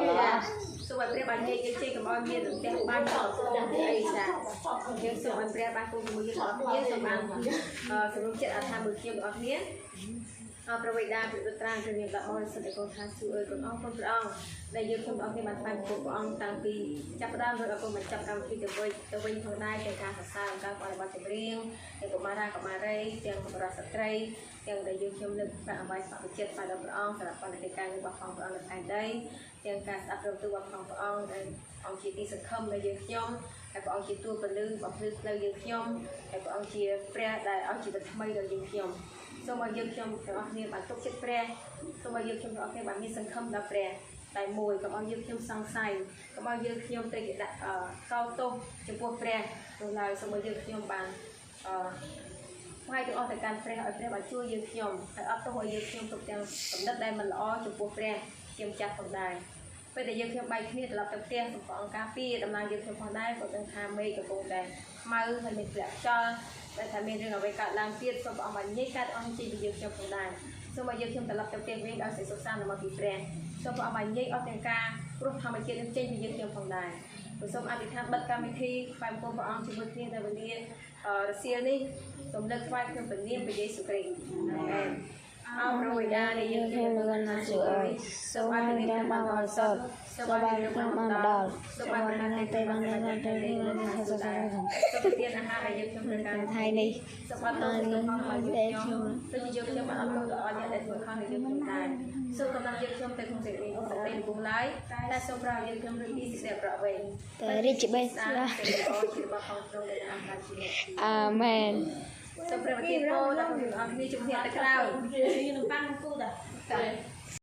សូមឲ្យព្រះបាននិយាយយើងចេញកុំឲ្យមានរន្ទះបាញ់អីចាយើងសូមឲ្យព្រះបានគង់ជាមួយយើងអស់គ្នាសូមបានសម្រុំចិត្តអធិដ្ឋានមួយខ្ញុំទាំងអស់គ្នាអរព្រះវេដាព្រះពុត្រាព្រះនាមដ៏បរិសុទ្ធឯកូនថាជួយអើយព្រះអង្គព្រះអង្គដែលយើងខ្ញុំអរគ្នាបានបានពុទ្ធព្រះអង្គតាំងពីចាប់ផ្ដើមដោយអរគុណបញ្ចប់កម្មវិធីទៅវិញផងដែរទាំងការសរសើរការបរិបត្តិចម្រៀងទាំងកុមារាកុមារីទាំងបរិសុទ្ធស្ត្រីទាំងដែលយើងខ្ញុំលើកប្រាក់អវ័យស្ម័គ្រចិត្តដល់ព្រះអង្គសម្រាប់បណ្ឌិតការរបស់ព្រះអង្គនៅផែនដីទាំងការស្ដាប់ព្រមទូរបស់ព្រះអង្គដែលអង្គជាទីសង្ឃឹមនៃយើងខ្ញុំហើយព្រះអង្គជាទូពលឺបំភ្លឺផ្លូវយើងខ្ញុំហើយព្រះអង្គជាព្រះដែលឲ្យជីវិតថ្មីដល់យើងខ្ញុំសូមឲ្យយើងខ្ញុំទាំងអស់គ្នាបានទុកចិត្តព្រះសូមឲ្យយើងខ្ញុំទាំងអស់គ្នាបានមានសង្ឃឹមដល់ព្រះតែមួយកុំឲ្យយើងខ្ញុំសង្ស័យកុំឲ្យយើងខ្ញុំទៅដាក់កោតទោសចំពោះព្រះនោះឡើយសូមឲ្យយើងខ្ញុំបានថ្វាយទាំងអស់ទៅកាន់ព្រះឲ្យព្រះបានជួយយើងខ្ញុំហើយអត់ទោសឲ្យយើងខ្ញុំទុកទាំងកំណត់ដែលមិនល្អចំពោះព្រះជាម្ចាស់ផងដែរពេលដែលយើងខ្ញុំបែកគ្នាត្រឡប់ទៅផ្ទះសូមព្រះអង្គការពារដំណើរយើងខ្ញុំផងដែរក៏ដឹងថាមេឃកំពុងតែខ្មៅហើយមានធ្លាក់ខ្យល់តែថាមានរឿងអ្វីកើតឡើងទៀតសូមព្រះអង្គបានញែកកាត់អស់ចេញពីយើងខ្ញុំផងដែរសូមឲ្យយើងខ្ញុំត្រឡប់ទៅផ្ទះវិញដោយសេចក្តីសុខសាន្តមកពីព្រះសូមព្រះអង្គបានញែកអស់ទាំងការព្រោះធម្មជាតិនឹងចេញពីយើងខ្ញុំផងដែរសូមអធិដ្ឋានបិទកម្មវិធីថ្វាយបង្គំព្រះអង្គជាមួយគ្នានៅវេលារសៀលនេះសូមលើកថ្វាយក្នុងព្រះនាមព្រះយេស៊ូវគ្រីស្ទអាមែនអរព្រះវេដានៃយើងខ្ញុំនឹងណាជួយសូមឲ្យព្រះនាមបានបរិសុទ្ធសូមឲ្យព្រះនាមបានដល់សូមឲ្យព្រះនាមទៅបានទៅហើយសូមទានអាហារឲ្យយើងខ្ញុំត្រូវការថ្ងៃនេះសូមអត់ទោសក្នុងផងរបស់យើងខ្ញុំដូចជាយើងខ្ញុំបានអត់ទោសដល់អ្នកដែលធ្វើខុសនឹងយើងផងដែរសូមកំណត់ យើងខ្ញុំទៅក្នុងសេចក្តីសុខទៅគង់ឡើយតែសូមប្រោយើងខ្ញុំរឿងពីសេចក្តីប្រវិញ តែរីកបេះ សា ឡា សេចក្តីល្អជារបស់ផងក្នុងដែលអង្គការជាអ្នក អាមែន សូមព្រះប្រទានពរដល់អ្នកទាំងអស់គ្នាជំនះទៅក្រោយ ខ្ញុំប៉ាំងគូតា